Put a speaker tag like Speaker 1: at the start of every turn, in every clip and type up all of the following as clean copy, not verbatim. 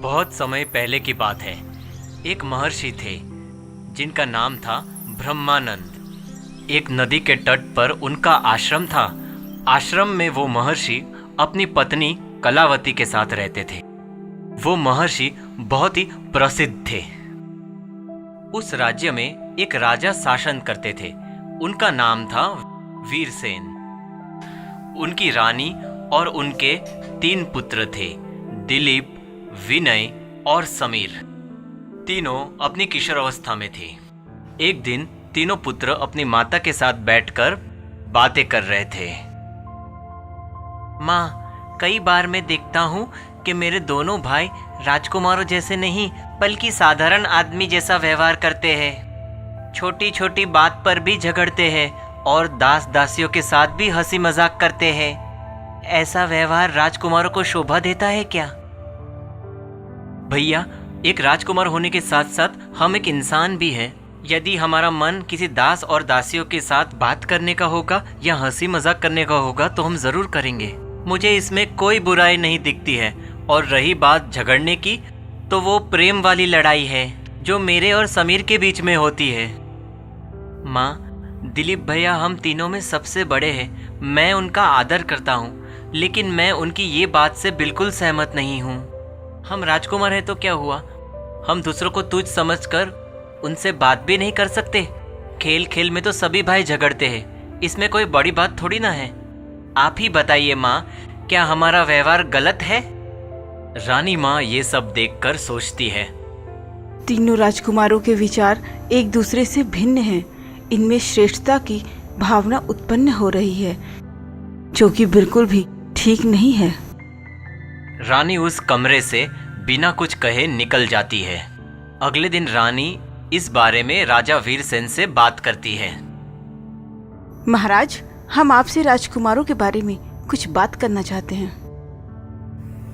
Speaker 1: बहुत समय पहले की बात है। एक महर्षि थे जिनका नाम था ब्रह्मानंद। एक नदी के तट पर उनका आश्रम था। आश्रम में वो महर्षि अपनी पत्नी कलावती के साथ रहते थे। वो महर्षि बहुत ही प्रसिद्ध थे। उस राज्य में एक राजा शासन करते थे। उनका नाम था वीरसेन। उनकी रानी और उनके 3 पुत्र थे, दिलीप, विनय और समीर। तीनों अपनी किशोरावस्था में थे। एक दिन तीनों पुत्र अपनी माता के साथ बैठकर बातें कर रहे थे। माँ, कई बार मैं देखता हूँ कि मेरे दोनों भाई राजकुमारों जैसे नहीं बल्कि साधारण आदमी जैसा व्यवहार करते हैं। छोटी छोटी बात पर भी झगड़ते हैं और दास दासियों के साथ भी हंसी मजाक करते हैं। ऐसा व्यवहार राजकुमारों को शोभा देता है क्या? भैया, एक राजकुमार होने के साथ साथ हम एक इंसान भी हैं। यदि हमारा मन किसी दास और दासियों के साथ बात करने का होगा या हंसी मजाक करने का होगा तो हम जरूर करेंगे। मुझे इसमें कोई बुराई नहीं दिखती है। और रही बात झगड़ने की, तो वो प्रेम वाली लड़ाई है जो मेरे और समीर के बीच में होती है। माँ, दिलीप भैया हम तीनों में सबसे बड़े हैं। मैं उनका आदर करता हूँ, लेकिन मैं उनकी ये बात से बिल्कुल सहमत नहीं हूँ। हम राजकुमार हैं तो क्या हुआ? हम दूसरों को तुच्छ समझकर उनसे बात भी नहीं कर सकते। खेल खेल में तो सभी भाई झगड़ते हैं, इसमें कोई बड़ी बात थोड़ी ना है। आप ही बताइए माँ, क्या हमारा व्यवहार गलत है? रानी माँ ये सब देखकर सोचती है।
Speaker 2: तीनों राजकुमारों के विचार एक दूसरे से भिन्न हैं। इनमें श्रेष्ठता की भावना उत्पन्न हो रही है, जो कि बिल्कुल भी ठीक नहीं है।
Speaker 1: रानी उस कमरे से बिना कुछ कहे निकल जाती है। अगले दिन रानी इस बारे में राजा वीरसेन से बात करती है।
Speaker 2: महाराज, हम आपसे राजकुमारों के बारे में कुछ बात करना चाहते हैं।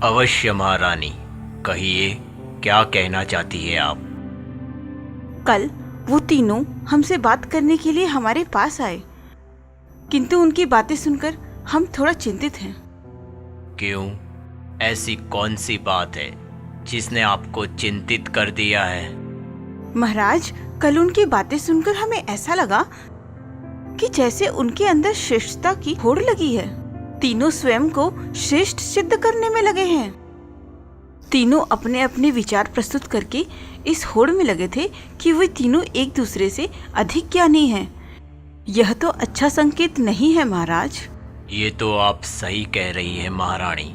Speaker 1: अवश्य महारानी, कहिए, क्या कहना चाहती है आप?
Speaker 2: कल वो तीनों हमसे बात करने के लिए हमारे पास आए, किंतु उनकी बातें सुनकर हम थोड़ा चिंतित हैं।
Speaker 1: क्यों? ऐसी कौन सी बात है जिसने आपको चिंतित कर दिया है?
Speaker 2: महाराज, कल उनकी बातें सुनकर हमें ऐसा लगा कि जैसे उनके अंदर श्रेष्ठता की होड़ लगी है। तीनों स्वयं को श्रेष्ठ सिद्ध करने में लगे हैं। तीनों अपने अपने विचार प्रस्तुत करके इस होड़ में लगे थे कि वे तीनों एक दूसरे से अधिक ज्ञानी हैं। यह तो अच्छा संकेत नहीं है महाराज।
Speaker 1: ये तो आप सही कह रही है महारानी।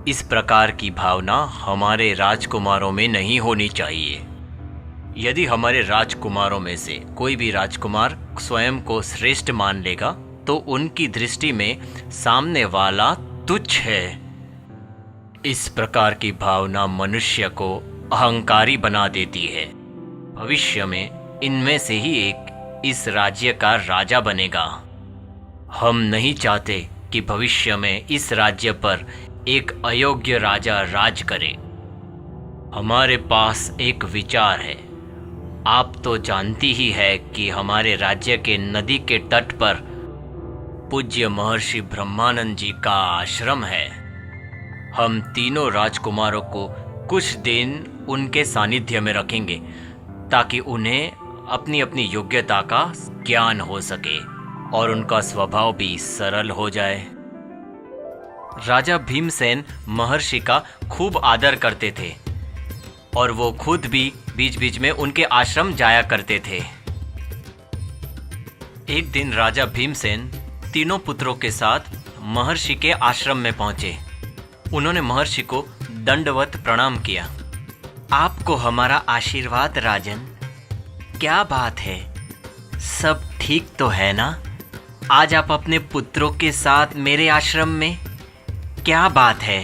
Speaker 1: इस प्रकार की भावना हमारे राजकुमारों में नहीं होनी चाहिए। यदि हमारे राजकुमारों में से कोई भी राजकुमार स्वयं को श्रेष्ठ मान लेगा तो उनकी दृष्टि में सामने वाला तुच्छ है। इस प्रकार की भावना मनुष्य को अहंकारी बना देती है। भविष्य में इनमें से ही एक इस राज्य का राजा बनेगा। हम नहीं चाहते कि भविष्य में इस राज्य पर एक अयोग्य राजा राज करे। हमारे पास एक विचार है। आप तो जानती ही है कि हमारे राज्य के नदी के तट पर पूज्य महर्षि ब्रह्मानंद जी का आश्रम है। हम तीनों राजकुमारों को कुछ दिन उनके सानिध्य में रखेंगे ताकि उन्हें अपनी अपनी योग्यता का ज्ञान हो सके और उनका स्वभाव भी सरल हो जाए। राजा भीमसेन महर्षि का खूब आदर करते थे और वो खुद भी बीच बीच में उनके आश्रम जाया करते थे। एक दिन राजा भीमसेन तीनों पुत्रों के साथ महर्षि के आश्रम में पहुंचे। उन्होंने महर्षि को दंडवत प्रणाम किया। आपको हमारा आशीर्वाद राजन। क्या बात है, सब ठीक तो है ना? आज आप अपने पुत्रों के साथ मेरे आश्रम में? क्या बात है?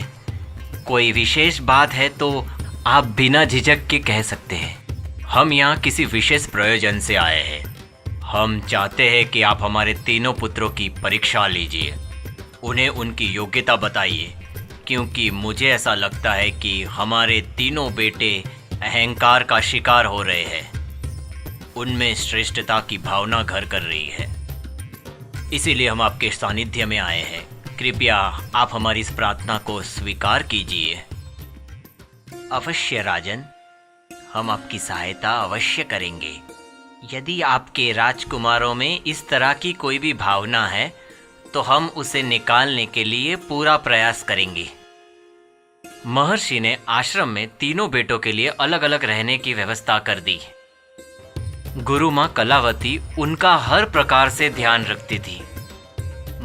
Speaker 1: कोई विशेष बात है तो आप बिना झिझक के कह सकते हैं। हम यहाँ किसी विशेष प्रयोजन से आए हैं। हम चाहते हैं कि आप हमारे तीनों पुत्रों की परीक्षा लीजिए, उन्हें उनकी योग्यता बताइए, क्योंकि मुझे ऐसा लगता है कि हमारे तीनों बेटे अहंकार का शिकार हो रहे हैं। उनमें श्रेष्ठता की भावना घर कर रही है। इसीलिए हम आपके सानिध्य में आए हैं। कृपया आप हमारी इस प्रार्थना को स्वीकार कीजिए। अवश्य राजन, हम आपकी सहायता अवश्य करेंगे। यदि आपके राजकुमारों में इस तरह की कोई भी भावना है तो हम उसे निकालने के लिए पूरा प्रयास करेंगे। महर्षि ने आश्रम में तीनों बेटों के लिए अलग अलग रहने की व्यवस्था कर दी। गुरु माँ कलावती उनका हर प्रकार से ध्यान रखती थी।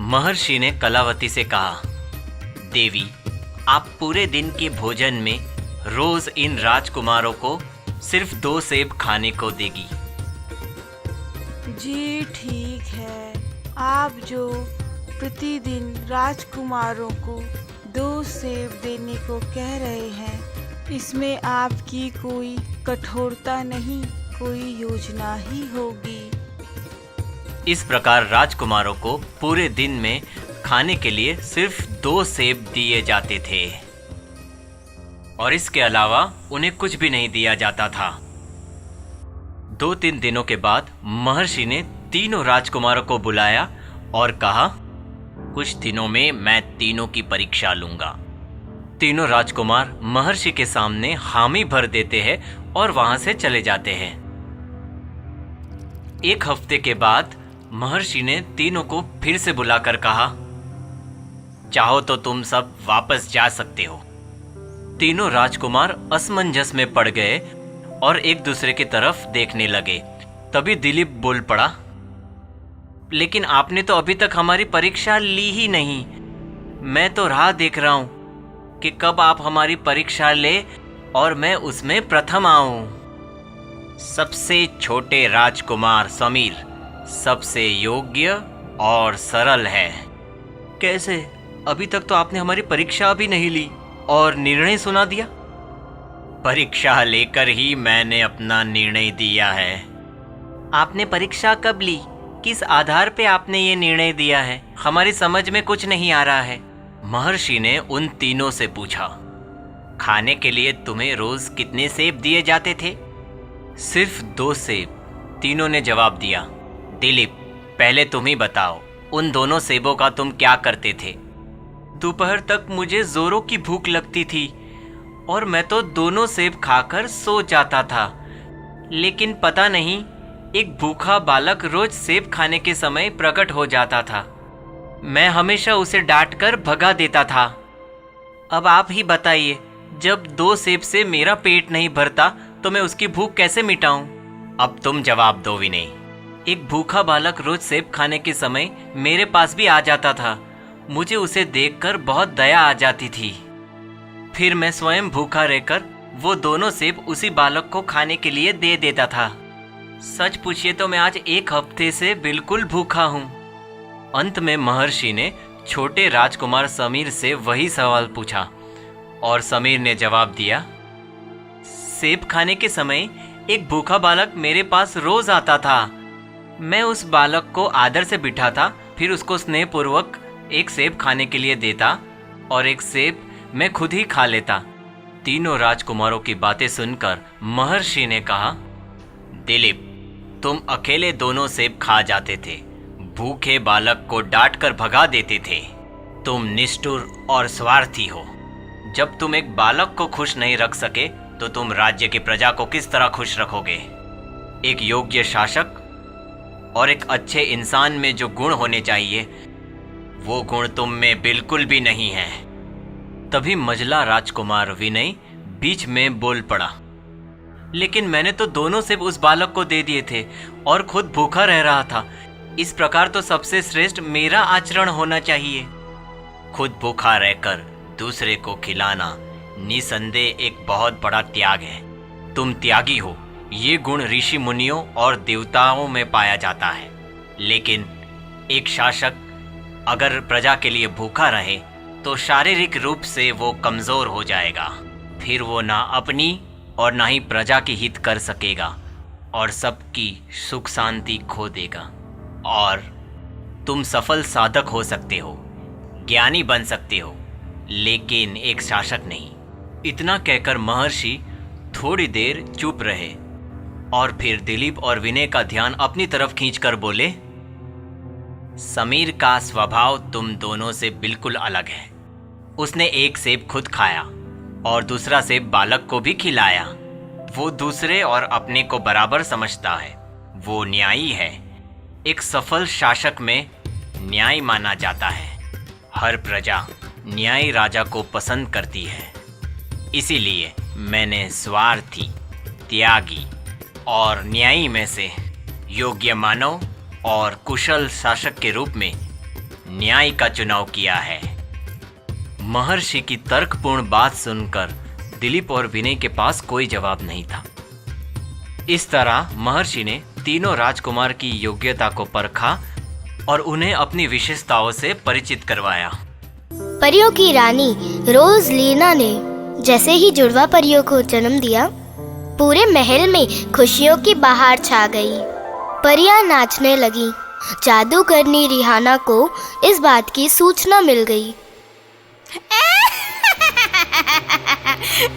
Speaker 1: महर्षि ने कलावती से कहा, देवी, आप पूरे दिन के भोजन में रोज इन राजकुमारों को सिर्फ 2 सेब खाने को देगी।
Speaker 2: जी ठीक है, आप जो प्रतिदिन राजकुमारों को 2 सेब देने को कह रहे हैं, इसमें आपकी कोई कठोरता नहीं, कोई योजना ही होगी।
Speaker 1: इस प्रकार राजकुमारों को पूरे दिन में खाने के लिए सिर्फ 2 सेब दिए जाते थे और इसके अलावा उन्हें कुछ भी नहीं दिया जाता था। 2-3 दिनों के बाद महर्षि ने तीनों राजकुमारों को बुलाया और कहा, कुछ दिनों में मैं तीनों की परीक्षा लूंगा। तीनों राजकुमार महर्षि के सामने हामी भर देते हैं और वहां से चले जाते हैं। 1 हफ्ते के बाद महर्षि ने तीनों को फिर से बुलाकर कहा, चाहो तो तुम सब वापस जा सकते हो। तीनों राजकुमार असमंजस में पड़ गए और एक दूसरे की तरफ देखने लगे। तभी दिलीप बोल पड़ा, लेकिन आपने तो अभी तक हमारी परीक्षा ली ही नहीं। मैं तो राह देख रहा हूं कि कब आप हमारी परीक्षा ले और मैं उसमें प्रथम आऊं। सबसे छोटे राजकुमार समीर सबसे योग्य और सरल है। कैसे? अभी तक तो आपने हमारी परीक्षा भी नहीं ली और निर्णय सुना दिया। परीक्षा लेकर ही मैंने अपना निर्णय दिया है। आपने परीक्षा कब ली? किस आधार पे आपने ये निर्णय दिया है? हमारी समझ में कुछ नहीं आ रहा है। महर्षि ने उन तीनों से पूछा, खाने के लिए तुम्हें रोज कितने सेब दिए जाते थे? सिर्फ 2 सेब, तीनों ने जवाब दिया। दिलीप, पहले तुम ही बताओ, उन दोनों सेबों का तुम क्या करते थे? दोपहर तक मुझे जोरों की भूख लगती थी और मैं तो दोनों सेब खाकर सो जाता था। लेकिन पता नहीं, एक भूखा बालक रोज सेब खाने के समय प्रकट हो जाता था। मैं हमेशा उसे डांटकर भगा देता था। अब आप ही बताइए, जब 2 सेब से मेरा पेट नहीं भरता तो मैं उसकी भूख कैसे मिटाऊं? अब तुम जवाब दो विनय। एक भूखा बालक रोज सेब खाने के समय मेरे पास भी आ जाता था। मुझे उसे देखकर बहुत दया आ जाती थी। फिर मैं स्वयं भूखा रहकर वो दोनों सेब उसी बालक को खाने के लिए दे देता था। सच पूछिए तो मैं आज 1 हफ्ते से बिल्कुल भूखा हूँ। अंत में महर्षि ने छोटे राजकुमार समीर से वही सवाल पूछा और समीर ने जवाब दिया, सेब खाने के समय एक भूखा बालक मेरे पास रोज आता था। मैं उस बालक को आदर से बिठाता, फिर उसको स्नेहपूर्वक एक सेब खाने के लिए देता और एक सेब मैं खुद ही खा लेता। तीनों राजकुमारों की बातें सुनकर महर्षि ने कहा, दिलीप, तुम अकेले दोनों सेब खा जाते थे, भूखे बालक को डांटकर भगा देते थे। तुम निष्ठुर और स्वार्थी हो। जब तुम एक बालक को खुश नहीं रख सके तो तुम राज्य की प्रजा को किस तरह खुश रखोगे? एक योग्य शासक और एक अच्छे इंसान में जो गुण होने चाहिए, वो गुण तुम में बिल्कुल भी नहीं है। तभी मझला राजकुमार विनय बीच में बोल पड़ा, लेकिन मैंने तो दोनों सेब उस बालक को दे दिए थे और खुद भूखा रह रहा था। इस प्रकार तो सबसे श्रेष्ठ मेरा आचरण होना चाहिए। खुद भूखा रहकर दूसरे को खिलाना निसंदेह एक बहुत बड़ा त्याग है। तुम त्यागी हो। ये गुण ऋषि मुनियों और देवताओं में पाया जाता है। लेकिन एक शासक अगर प्रजा के लिए भूखा रहे तो शारीरिक रूप से वो कमजोर हो जाएगा। फिर वो ना अपनी और ना ही प्रजा की हित कर सकेगा और सबकी सुख शांति खो देगा। और तुम सफल साधक हो सकते हो, ज्ञानी बन सकते हो, लेकिन एक शासक नहीं। इतना कहकर महर्षि थोड़ी देर चुप रहे और फिर दिलीप और विनय का ध्यान अपनी तरफ खींचकर बोले, समीर का स्वभाव तुम दोनों से बिल्कुल अलग है। उसने एक सेब खुद खाया और दूसरा सेब बालक को भी खिलाया। वो दूसरे और अपने को बराबर समझता है। वो न्यायी है। एक सफल शासक में न्याय माना जाता है। हर प्रजा न्यायी राजा को पसंद करती है। इसीलिए मैंने स्वार्थी, त्यागी और न्यायी में से योग्य मानव और कुशल शासक के रूप में न्याय का चुनाव किया है। महर्षि की तर्कपूर्ण बात सुनकर दिलीप और विनय के पास कोई जवाब नहीं था। इस तरह महर्षि ने तीनों राजकुमार की योग्यता को परखा और उन्हें अपनी विशेषताओं से परिचित करवाया।
Speaker 3: परियों की रानी रोज़लीना ने जैसे ही जुड़वा परियों को जन्म दिया, पूरे महल में खुशियों की बहार छा गई। परियां नाचने लगी। जादूगरनी रिहाना को इस बात की सूचना मिल गई।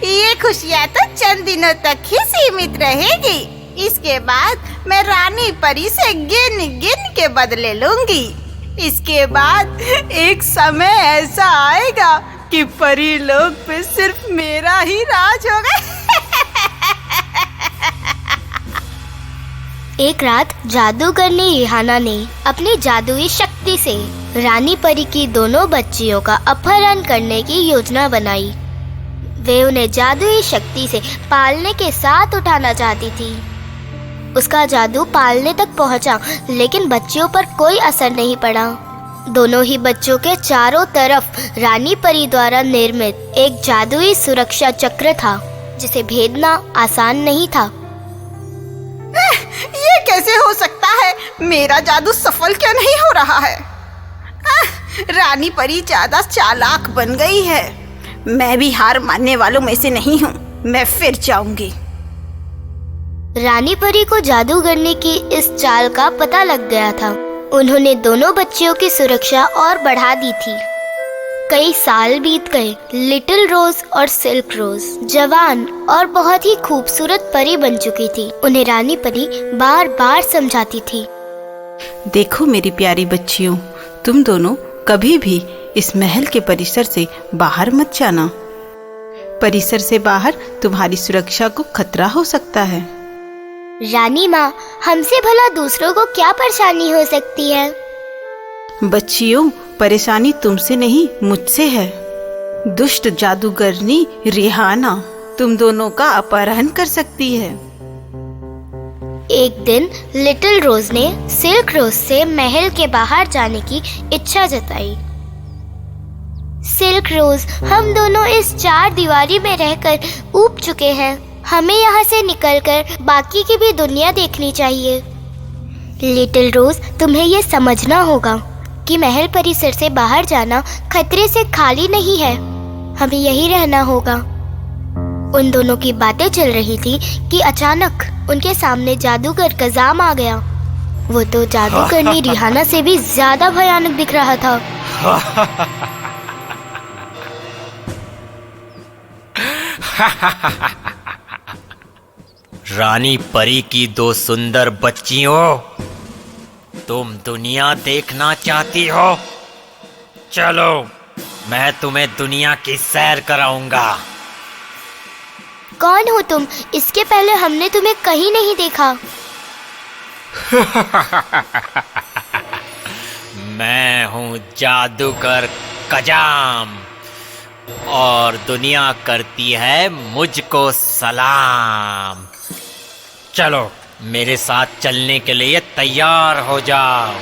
Speaker 2: ये खुशियाँ तो चंद दिनों तक ही सीमित रहेगी। इसके बाद मैं रानी परी से गिन गिन के बदले लूंगी। इसके बाद एक समय ऐसा आएगा कि परी लोग पे सिर्फ मेरा ही राज होगा।
Speaker 3: एक रात जादूगरनी रिहाना ने अपनी जादुई शक्ति से रानी परी की दोनों बच्चियों का अपहरण करने की योजना बनाई। वे उन्हें जादुई शक्ति से पालने के साथ उठाना चाहती थी। उसका जादू पालने तक पहुंचा, लेकिन बच्चियों पर कोई असर नहीं पड़ा। दोनों ही बच्चों के चारों तरफ रानी परी द्वारा निर्मित एक जादुई सुरक्षा चक्र था, जिसे भेदना आसान नहीं था।
Speaker 2: ये कैसे हो सकता है? मेरा जादू सफल क्यों नहीं हो रहा है? रानी परी ज्यादा चालाक बन गई है। मैं भी हार मानने वालों में से नहीं हूँ। मैं फिर जाऊंगी।
Speaker 3: रानी परी को जादूगरनी की इस चाल का पता लग गया था। उन्होंने दोनों बच्चियों की सुरक्षा और बढ़ा दी थी। कई साल बीत गए। लिटिल रोज और सिल्क रोज जवान और बहुत ही खूबसूरत परी बन चुकी थी। उन्हें रानी परी बार बार समझाती थी।
Speaker 2: देखो मेरी प्यारी बच्चियों, तुम दोनों कभी भी इस महल के परिसर से बाहर मत जाना। परिसर से बाहर तुम्हारी सुरक्षा को खतरा हो सकता है।
Speaker 3: रानी माँ, हमसे भला दूसरों को क्या परेशानी हो सकती है?
Speaker 2: बच्चियों, परेशानी तुमसे नहीं मुझसे है। दुष्ट जादूगरनी रिहाना तुम दोनों का अपहरण कर सकती है।
Speaker 3: एक दिन लिटिल रोज ने सिल्क रोज से महल के बाहर जाने की इच्छा जताई। सिल्क रोज, हम दोनों इस चार दीवारी में रहकर ऊब चुके हैं। हमें यहाँ से निकलकर बाकी की भी दुनिया देखनी चाहिए। लिटिल रोज, तुम्हें ये समझना होगा कि महल परिसर से बाहर जाना खतरे से खाली नहीं है। हमें यही रहना होगा। उन दोनों की बातें चल रही थी कि अचानक उनके सामने जादूगर कज़ाम आ गया। वो तो जादूगरनी रिहाना से भी ज्यादा भयानक दिख रहा था।
Speaker 1: रानी परी की दो सुंदर बच्चियों, तुम दुनिया देखना चाहती हो? चलो, मैं तुम्हें दुनिया की सैर कराऊंगा।
Speaker 3: कौन हो तुम? इसके पहले हमने तुम्हें कहीं नहीं देखा।
Speaker 1: मैं हूँ जादूगर कजाम और दुनिया करती है मुझको सलाम। चलो, मेरे साथ चलने के लिए तैयार हो जाओ।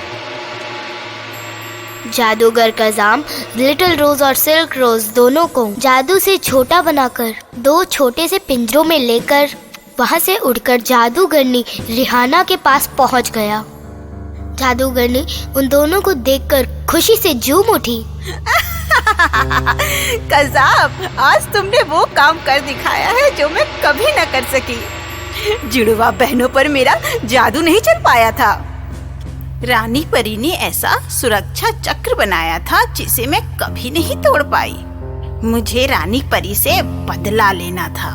Speaker 3: जादूगर कज़ाम लिटिल रोज और सिल्क रोज दोनों को जादू से छोटा बनाकर दो छोटे से पिंजरों में लेकर वहां से उड़कर जादूगरनी रिहाना के पास पहुंच गया। जादूगरनी उन दोनों को देखकर खुशी से झूम उठी।
Speaker 2: कज़ाम, आज तुमने वो काम कर दिखाया है जो मैं कभी न कर सकी। जुड़वा बहनों पर मेरा जादू नहीं चल पाया था। रानी परी ने ऐसा सुरक्षा चक्र बनाया था जिसे मैं कभी नहीं तोड़ पाई। मुझे रानी परी से बदला लेना था।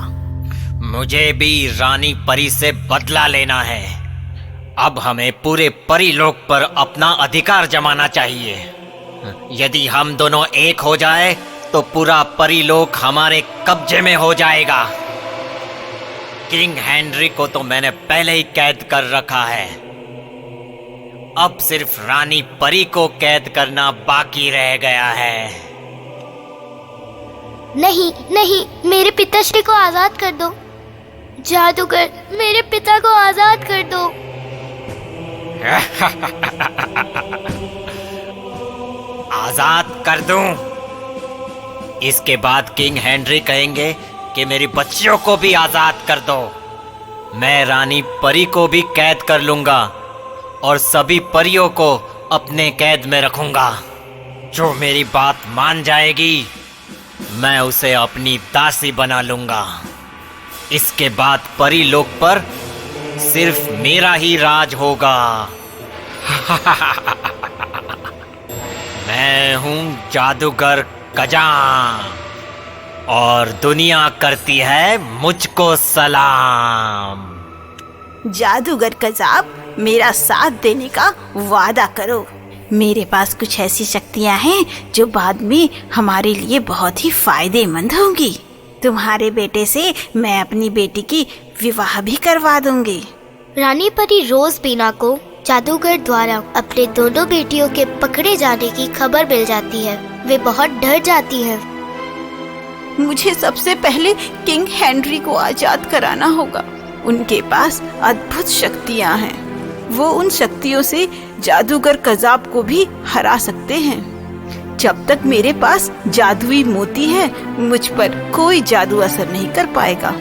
Speaker 1: मुझे भी रानी परी से बदला लेना है। अब हमें पूरे परी लोक पर अपना अधिकार जमाना चाहिए। यदि हम दोनों एक हो जाए तो पूरा परीलोक हमारे कब्जे में हो जाएगा। किंग हेनरी को तो मैंने पहले ही कैद कर रखा है। अब सिर्फ रानी परी को कैद करना बाकी रह गया है।
Speaker 3: नहीं नहीं, मेरे पिताश्री को आजाद कर दो। जादूगर, मेरे पिता को आजाद कर दो।
Speaker 1: आजाद कर दूं? इसके बाद किंग हेनरी कहेंगे कि मेरी बच्चियों को भी आजाद कर दो। मैं रानी परी को भी कैद कर लूंगा और सभी परियों को अपने कैद में रखूंगा। जो मेरी बात मान जाएगी मैं उसे अपनी दासी बना लूंगा। इसके बाद परीलोक पर सिर्फ मेरा ही राज होगा। मैं हूं जादूगर कजाम और दुनिया करती है मुझको सलाम।
Speaker 2: जादूगर कजाब, मेरा साथ देने का वादा करो। मेरे पास कुछ ऐसी शक्तियां हैं जो बाद में हमारे लिए बहुत ही फायदेमंद होंगी। तुम्हारे बेटे से मैं अपनी बेटी की विवाह भी करवा दूंगी।
Speaker 3: रानी परी रोज बीना को जादूगर द्वारा अपने दोनों बेटियों के पकड़े जाने की खबर मिल जाती है। वे बहुत डर जाती हैं।
Speaker 2: मुझे सबसे पहले किंग हेनरी को आजाद कराना होगा। उनके पास अद्भुत शक्तियां हैं। वो उन शक्तियों से जादूगर कजाब को भी हरा सकते हैं। जब तक मेरे पास जादुई मोती है, मुझ पर कोई जादू असर नहीं कर पाएगा।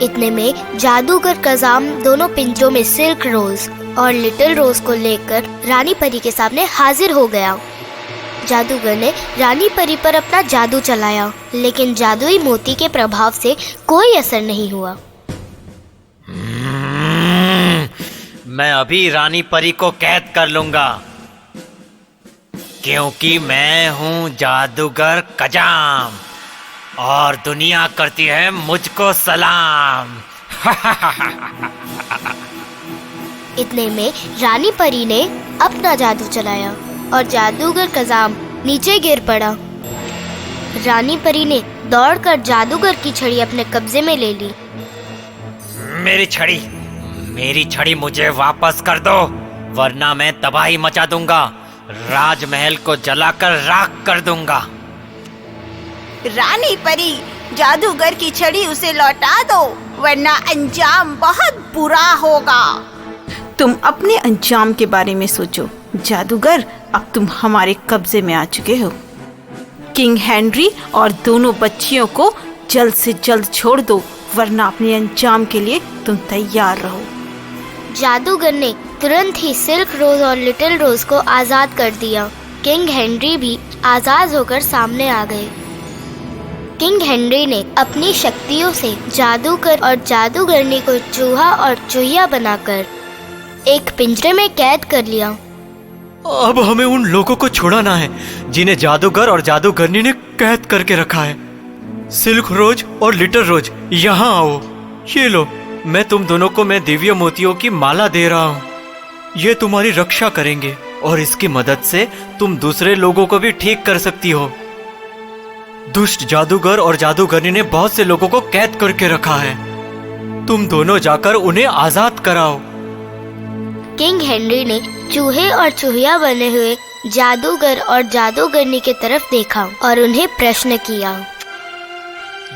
Speaker 3: इतने में जादूगर कजाम दोनों पिंजरों में सिल्क रोज और लिटिल रोज को लेकर रानी परी के सामने हाजिर हो गया। जादूगर ने रानी परी पर अपना जादू चलाया, लेकिन जादुई मोती के प्रभाव से कोई असर नहीं हुआ।
Speaker 1: मैं अभी रानी परी को कैद कर लूंगा, क्योंकि मैं हूं जादूगर कजाम और दुनिया करती है मुझको सलाम।
Speaker 3: इतने में रानी परी ने अपना जादू चलाया और जादूगर कजाम नीचे गिर पड़ा। रानी परी ने दौड़कर जादूगर की छड़ी अपने कब्जे में ले ली।
Speaker 1: मेरी छड़ी मुझे वापस कर दो, वरना मैं तबाही मचा दूंगा। राजमहल को जलाकर राख कर दूंगा।
Speaker 2: रानी परी, जादूगर की छड़ी उसे लौटा दो, वरना अंजाम बहुत बुरा होगा। तुम अपने अंजाम के बारे में सोचो जादूगर। अब तुम हमारे कब्जे में आ चुके हो। किंग हेनरी और दोनों बच्चियों को जल्द से जल्द छोड़ दो, वरना अपने अंजाम के लिए तुम तैयार रहो।
Speaker 3: जादूगर ने तुरंत ही सिल्क रोज और लिटिल रोज को आजाद कर दिया। किंग हेनरी भी आजाद होकर सामने आ गए। किंग हेनरी ने अपनी शक्तियों से जादूगर और जादूगरनी को चूहा और चूहिया बनाकर एक पिंजरे में कैद कर लिया।
Speaker 1: अब हमें उन लोगों को छुड़ाना है जिन्हें जादूगर और जादूगरनी ने कैद करके रखा है। सिल्क रोज और लिटिल रोज, यहाँ आओ। ये लो, मैं तुम दोनों को मैं दिव्य मोतियों की माला दे रहा हूँ। ये तुम्हारी रक्षा करेंगे और इसकी मदद से तुम दूसरे लोगों को भी ठीक कर सकती हो। दुष्ट जादूगर और जादूगरनी ने बहुत से लोगों को कैद करके रखा है। तुम दोनों जाकर उन्हें आजाद कराओ।
Speaker 3: किंग हेनरी ने चूहे और चूहिया बने हुए जादूगर और जादूगरनी की तरफ देखा और उन्हें प्रश्न किया।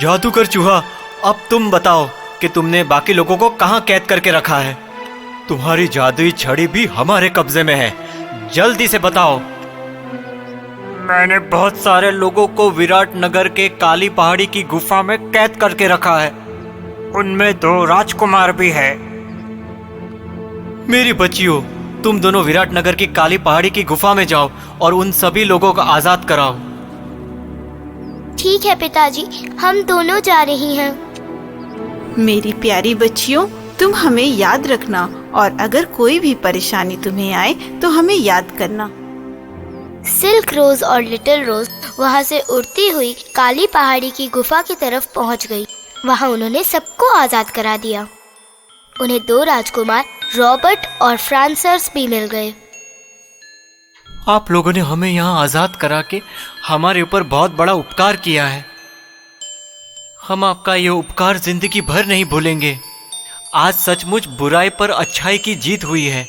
Speaker 1: जादूगर चूहा, अब तुम बताओ कि तुमने बाकी लोगों को कहाँ कैद करके रखा है। तुम्हारी जादुई छड़ी भी हमारे कब्जे में है, जल्दी से बताओ। मैंने बहुत सारे लोगों को विराट नगर के काली पहाड़ी की गुफा में कैद करके रखा है। उनमें 2 राजकुमार भी है। मेरी बच्चियों, तुम दोनों विराट नगर की काली पहाड़ी की गुफा में जाओ और उन सभी लोगों को आजाद कराओ।
Speaker 3: ठीक है पिताजी, हम दोनों जा रही हैं।
Speaker 2: मेरी प्यारी बच्चियों, तुम हमें याद रखना और अगर कोई भी परेशानी तुम्हें आए तो हमें याद करना।
Speaker 3: सिल्क रोज और लिटिल रोज वहाँ से उड़ती हुई काली पहाड़ी की गुफा की तरफ पहुँच गई। वहाँ उन्होंने सबको आजाद करा दिया। उन्हें 2 राजकुमार रॉबर्ट और फ्रांसिस भी मिल गए।
Speaker 1: आप लोगों ने हमें यहाँ आज़ाद करा के हमारे ऊपर बहुत बड़ा उपकार किया है। हम आपका ये उपकार जिंदगी भर नहीं भूलेंगे। आज सचमुच बुराई पर अच्छाई की जीत हुई है।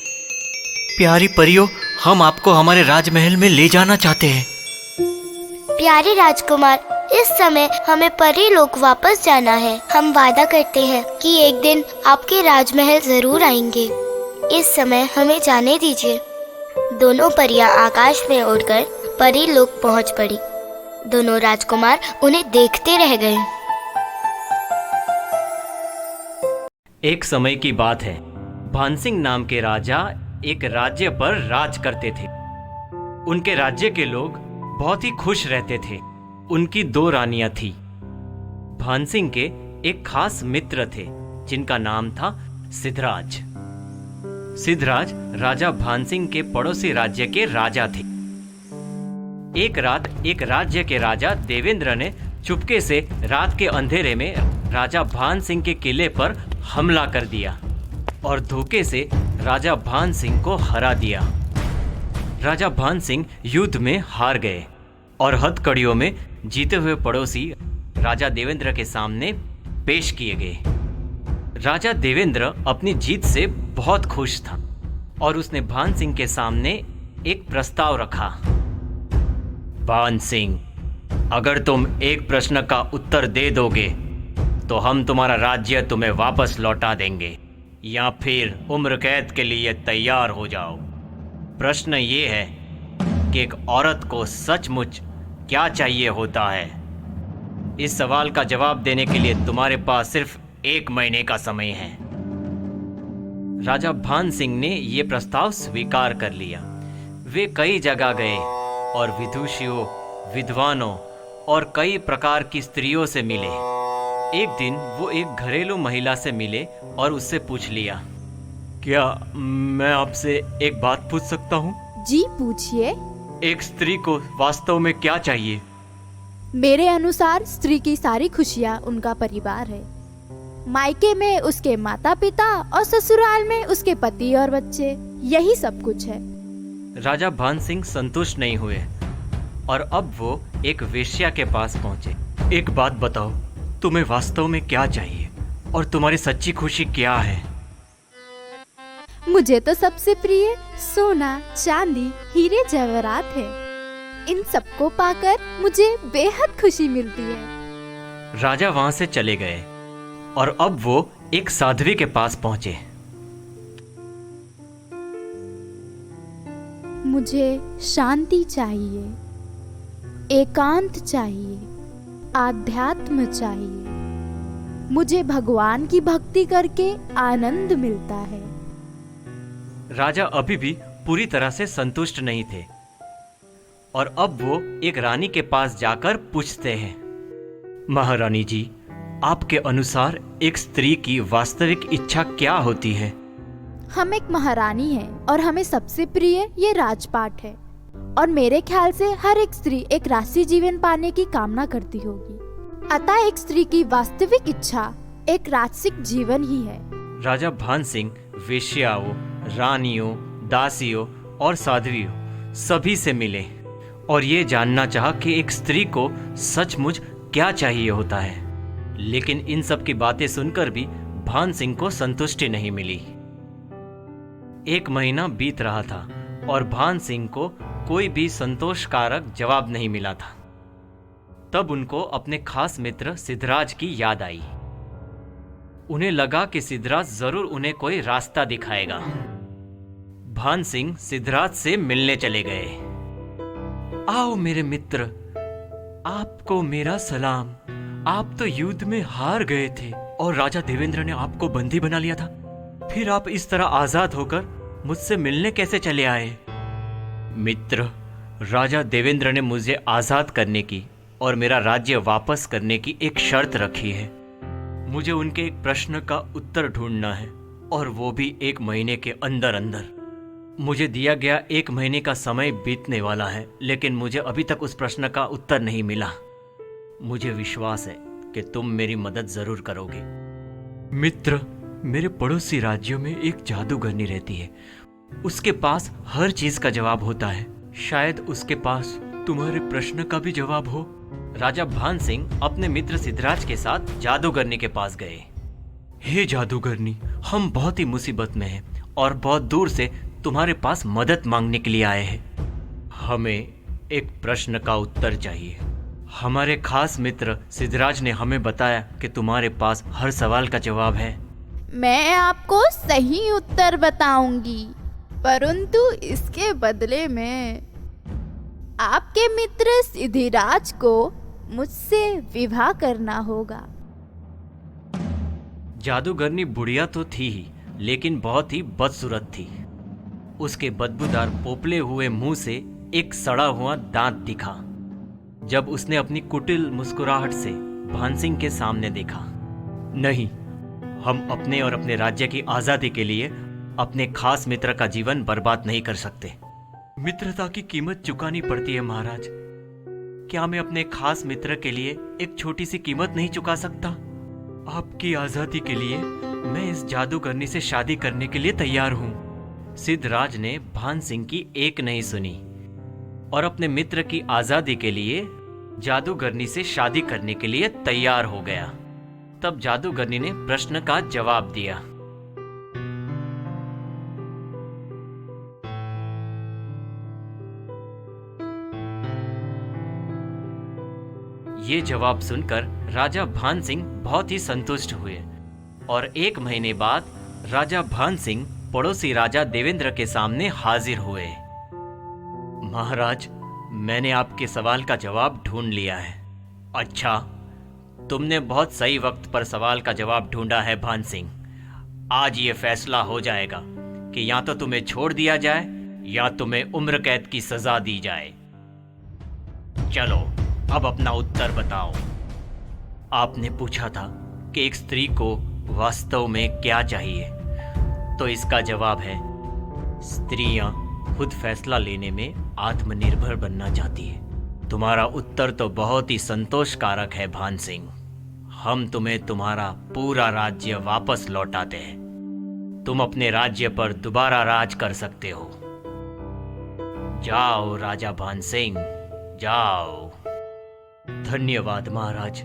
Speaker 1: प्यारी परियों, हम आपको हमारे राजमहल में ले जाना चाहते हैं।
Speaker 3: प्यारे राजकुमार, इस समय हमें परी लोक वापस जाना है। हम वादा करते हैं कि एक दिन आपके राजमहल जरूर आएंगे। इस समय हमें जाने दीजिए। दोनों परियां आकाश में उड़कर परी लोक पहुंच पड़ी। दोनों राजकुमार उन्हें देखते रह गए।
Speaker 1: एक समय की बात है। भानसिंह नाम के राजा एक राज्य पर राज करते थे। उनके राज्य के लोग बहुत ही खुश रहते थे। उनकी 2 रानियां थी। भानसिंह के एक खास मित्र थे जिनका नाम था सिद्धराज। सिद्धराज राजा भानसिंह के पड़ोसी राज्य के राजा थे। एक रात एक राज्य के राजा देवेंद्र ने चुपके से रात के अंधेरे में राजा भानसिंह के किले पर हमला कर दिया और धोखे से राजा भानसिंह को हरा दिया। राजा भानसिंह युद्ध में हार गए और हथकड़ियों में जीते हुए पड़ोसी राजा देवेंद्र के सामने पेश किए गए। राजा देवेंद्र अपनी जीत से बहुत खुश था और उसने भानसिंह के सामने एक प्रस्ताव रखा। भानसिंह, अगर तुम एक प्रश्न का उत्तर दे दोगे तो हम तुम्हारा राज्य तुम्हें वापस लौटा देंगे, या फिर उम्र कैद के लिए तैयार हो जाओ। प्रश्न ये है कि एक औरत को सचमुच क्या चाहिए होता है। इस सवाल का जवाब देने के लिए तुम्हारे पास सिर्फ 1 महीने का समय है। राजा भानसिंह ने यह प्रस्ताव स्वीकार कर लिया। वे कई जगह गए और विदुषियों, विद्वानों और कई प्रकार की स्त्रियों से मिले। एक दिन वो एक घरेलू महिला से मिले और उससे पूछ लिया, क्या मैं आपसे एक बात पूछ सकता हूँ?
Speaker 4: जी पूछिए।
Speaker 1: एक स्त्री को वास्तव में क्या चाहिए?
Speaker 4: मेरे अनुसार स्त्री की सारी खुशियाँ उनका परिवार है। मायके में उसके माता पिता और ससुराल में उसके पति और बच्चे, यही सब कुछ है।
Speaker 1: राजा भानसिंह संतुष्ट नहीं हुए और अब वो एक वेश्या के पास पहुंचे। एक बात बताओ, तुम्हें वास्तव में क्या चाहिए और तुम्हारी सच्ची खुशी क्या है?
Speaker 4: मुझे तो सबसे प्रिय सोना, चांदी, हीरे जवाहरात है। इन सबको पाकर मुझे बेहद खुशी मिलती है।
Speaker 1: राजा वहां से चले गए और अब वो एक साध्वी के पास पहुंचे।
Speaker 4: मुझे शांति चाहिए, एकांत चाहिए, आध्यात्म चाहिए। मुझे भगवान की भक्ति करके आनंद मिलता है।
Speaker 1: राजा अभी भी पूरी तरह से संतुष्ट नहीं थे और अब वो एक रानी के पास जाकर पूछते हैं, महारानी जी, आपके अनुसार एक स्त्री की वास्तविक इच्छा क्या होती है?
Speaker 4: हम एक महारानी हैं और हमें सबसे प्रिय ये राजपाट है और मेरे ख्याल से हर एक स्त्री एक राष्ट्रीय जीवन पाने की कामना करती होगी। अतः एक स्त्री की वास्तविक इच्छा एक राजसिक जीवन ही है।
Speaker 1: राजा भानसिंह वेश्याओं, रानियों, दासियों और साध्वियों सभी से मिले और ये जानना चाहा कि एक स्त्री को सचमुच क्या चाहिए होता है। लेकिन इन सब की बातें सुनकर भी भानसिंह को संतुष्टि नहीं मिली। 1 महीना बीत रहा था और भानसिंह को कोई भी संतोषकारक जवाब नहीं मिला था। तब उनको अपने खास मित्र सिद्धराज की याद आई। उन्हें लगा कि सिद्धराज जरूर उन्हें कोई रास्ता दिखाएगा। भानसिंह सिद्धराज से मिलने चले गए। आओ मेरे मित्र, आपको मेरा सलाम। आप तो युद्ध में हार गए थे और राजा देवेंद्र ने आपको बंदी बना लिया था। फिर आप इस तरह आजाद होकर मुझसे मिलने कैसे चले आए? मित्र, राजा देवेंद्र ने मुझे आजाद करने की और मेरा राज्य वापस करने की एक शर्त रखी है। मुझे उनके एक प्रश्न का उत्तर ढूंढना है और वो भी 1 महीने के अंदर अंदर। मुझे दिया गया 1 महीने का समय बीतने वाला है, लेकिन मुझे अभी तक उस प्रश्न का उत्तर नहीं मिला। मुझे विश्वास है कि तुम मेरी मदद जरूर करोगे। मित्र, मेरे पड़ोसी राज्यों में एक जादूगरनी रहती है। उसके पास हर चीज का जवाब होता है। शायद उसके पास तुम्हारे प्रश्न का भी जवाब हो। राजा भान सिंह अपने मित्र सिद्धराज के साथ जादूगरनी के पास गए। हे जादूगरनी, हम बहुत ही मुसीबत में हैं और बहुत दूर से तुम्हारे पास मदद मांगने के लिए आए हैं। हमें एक प्रश्न का उत्तर चाहिए। हमारे खास मित्र सिद्धराज ने हमें बताया कि तुम्हारे पास हर सवाल का जवाब है।
Speaker 4: मैं आपको सही उत्तर बताऊंगी, परंतु इसके बदले में आपके मित्र सिद्धिराज को मुझसे विवाह करना होगा।
Speaker 1: जादूगरनी बुढ़िया तो थी ही, लेकिन बहुत ही बदसूरत थी। उसके बदबूदार पोपले हुए मुंह से एक सड़ा हुआ दांत दिखा जब उसने अपनी कुटिल मुस्कुराहट से भान सिंह के सामने देखा। नहीं, हम अपने और अपने राज्य की आजादी के लिए अपने खास मित्र का जीवन बर्बाद नहीं कर सकते। मित्रता की कीमत चुकानी पड़ती है महाराज। क्या मैं अपने खास मित्र के लिए एक छोटी सी कीमत नहीं चुका सकता? आपकी आजादी के लिए मैं इस जादूगरनी से शादी करने के लिए तैयार हूं। सिद्धराज ने भान सिंह की एक नहीं सुनी और अपने मित्र की आजादी के लिए जादूगरनी से शादी करने के लिए तैयार हो गया। तब जादूगरनी ने प्रश्न का जवाब दिया। ये जवाब सुनकर राजा भान सिंह बहुत ही संतुष्ट हुए और 1 महीने बाद राजा भान सिंह पड़ोसी राजा देवेंद्र के सामने हाजिर हुए। महाराज, मैंने आपके सवाल का जवाब ढूंढ लिया है। अच्छा, तुमने बहुत सही वक्त पर सवाल का जवाब ढूंढा है भान सिंह। आज ये फैसला हो जाएगा कि या तो तुम्हें छोड़ दिया जाए या तुम्हें उम्र कैद की सजा दी जाए। चलो, अब अपना उत्तर बताओ। आपने पूछा था कि एक स्त्री को वास्तव में क्या चाहिए, तो इसका जवाब है स्त्रियां खुद फैसला लेने में आत्मनिर्भर बनना चाहती है। तुम्हारा उत्तर तो बहुत ही संतोषकारक है भान सिंह। हम तुम्हें तुम्हारा पूरा राज्य वापस लौटाते हैं। तुम अपने राज्य पर दोबारा राज कर सकते हो। जाओ राजा भान सिंह, जाओ। धन्यवाद महाराज।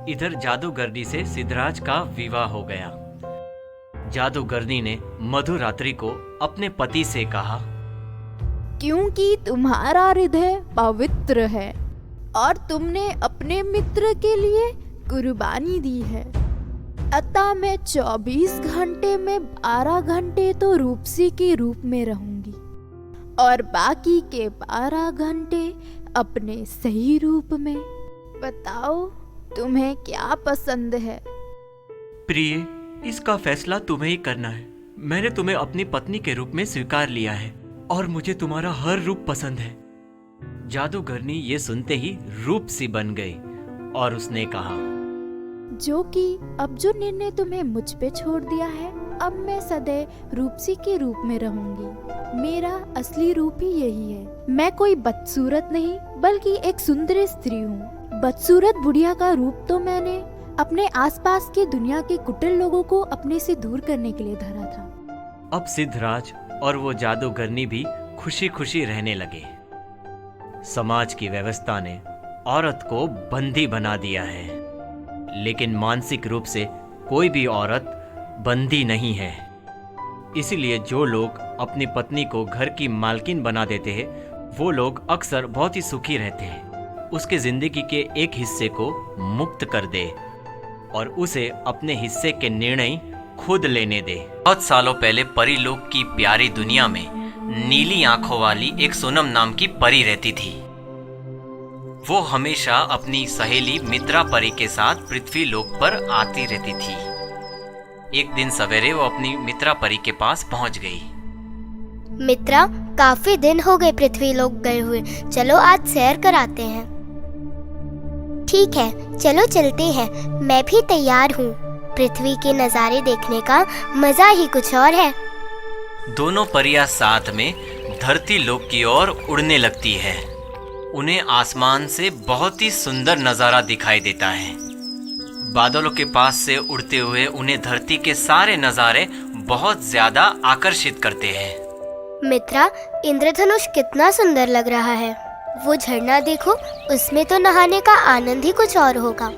Speaker 1: इधर जादूगरनी से सिद्धराज का विवाह हो गया। जादूगरनी ने मधुरात्रि को अपने पति से कहा,
Speaker 4: क्योंकि तुम्हारा हृदय पवित्र है और तुमने अपने मित्र के लिए कुर्बानी दी है, अतः मैं 24 घंटे में 12 घंटे तो रूपसी के रूप में रहूंगी और बाकी के 12 घंटे अपने सही रूप में। बताओ तुम्हें क्या पसंद है?
Speaker 1: प्रिय, इसका फैसला तुम्हें ही करना है। मैंने तुम्हें अपनी पत्नी के रूप में स्वीकार लिया है और मुझे तुम्हारा हर रूप पसंद है। जादूगरनी ये सुनते ही रूप सी बन गई और उसने कहा,
Speaker 4: जो कि अब जो निर्णय तुम्हें मुझ पे छोड़ दिया है, अब मैं सदैव रूपसी के रूप में रहूंगी। मेरा असली रूप ही यही है। मैं कोई बदसूरत नहीं बल्कि एक सुंदर स्त्री हूँ। बदसूरत बुढ़िया का रूप तो मैंने अपने आसपास की दुनिया के कुटिल लोगों को अपने से दूर करने के लिए धरा था।
Speaker 1: अब सिद्धराज और वो जादूगरनी भी खुशी खुशी रहने लगे। समाज की व्यवस्था ने औरत को बंदी बना दिया है, लेकिन मानसिक रूप से कोई भी औरत बंदी नहीं है। इसीलिए जो लोग अपनी पत्नी को घर की मालकिन बना देते हैं, वो लोग अक्सर बहुत ही सुखी रहते हैं। उसके जिंदगी के एक हिस्से को मुक्त कर दे और उसे अपने हिस्से के निर्णय खुद लेने दे। बहुत सालों पहले परी लोक की प्यारी दुनिया में नीली आंखों वाली एक सोनम नाम की परी रहती थी। वो हमेशा अपनी सहेली मित्रा परी के साथ पृथ्वी लोक पर आती रहती थी। एक दिन सवेरे वो अपनी मित्रा परी के पास पहुंच गई।
Speaker 3: मित्रा, काफी दिन हो गए पृथ्वी लोक गए हुए, चलो आज सैर कराते हैं। ठीक है, चलो चलते हैं, मैं भी तैयार हूँ। पृथ्वी के नज़ारे देखने का मजा ही कुछ और है।
Speaker 1: दोनों परियां साथ में धरती लोक की ओर उड़ने लगती है। उन्हें आसमान से बहुत ही सुंदर नज़ारा दिखाई देता है। बादलों के पास से उड़ते हुए उन्हें धरती के सारे नज़ारे बहुत ज्यादा आकर्षित करते हैं।
Speaker 3: मित्रा, इंद्रधनुष कितना सुंदर लग रहा है। वो झरना देखो, उसमें तो नहाने का आनंद ही कुछ और होगा।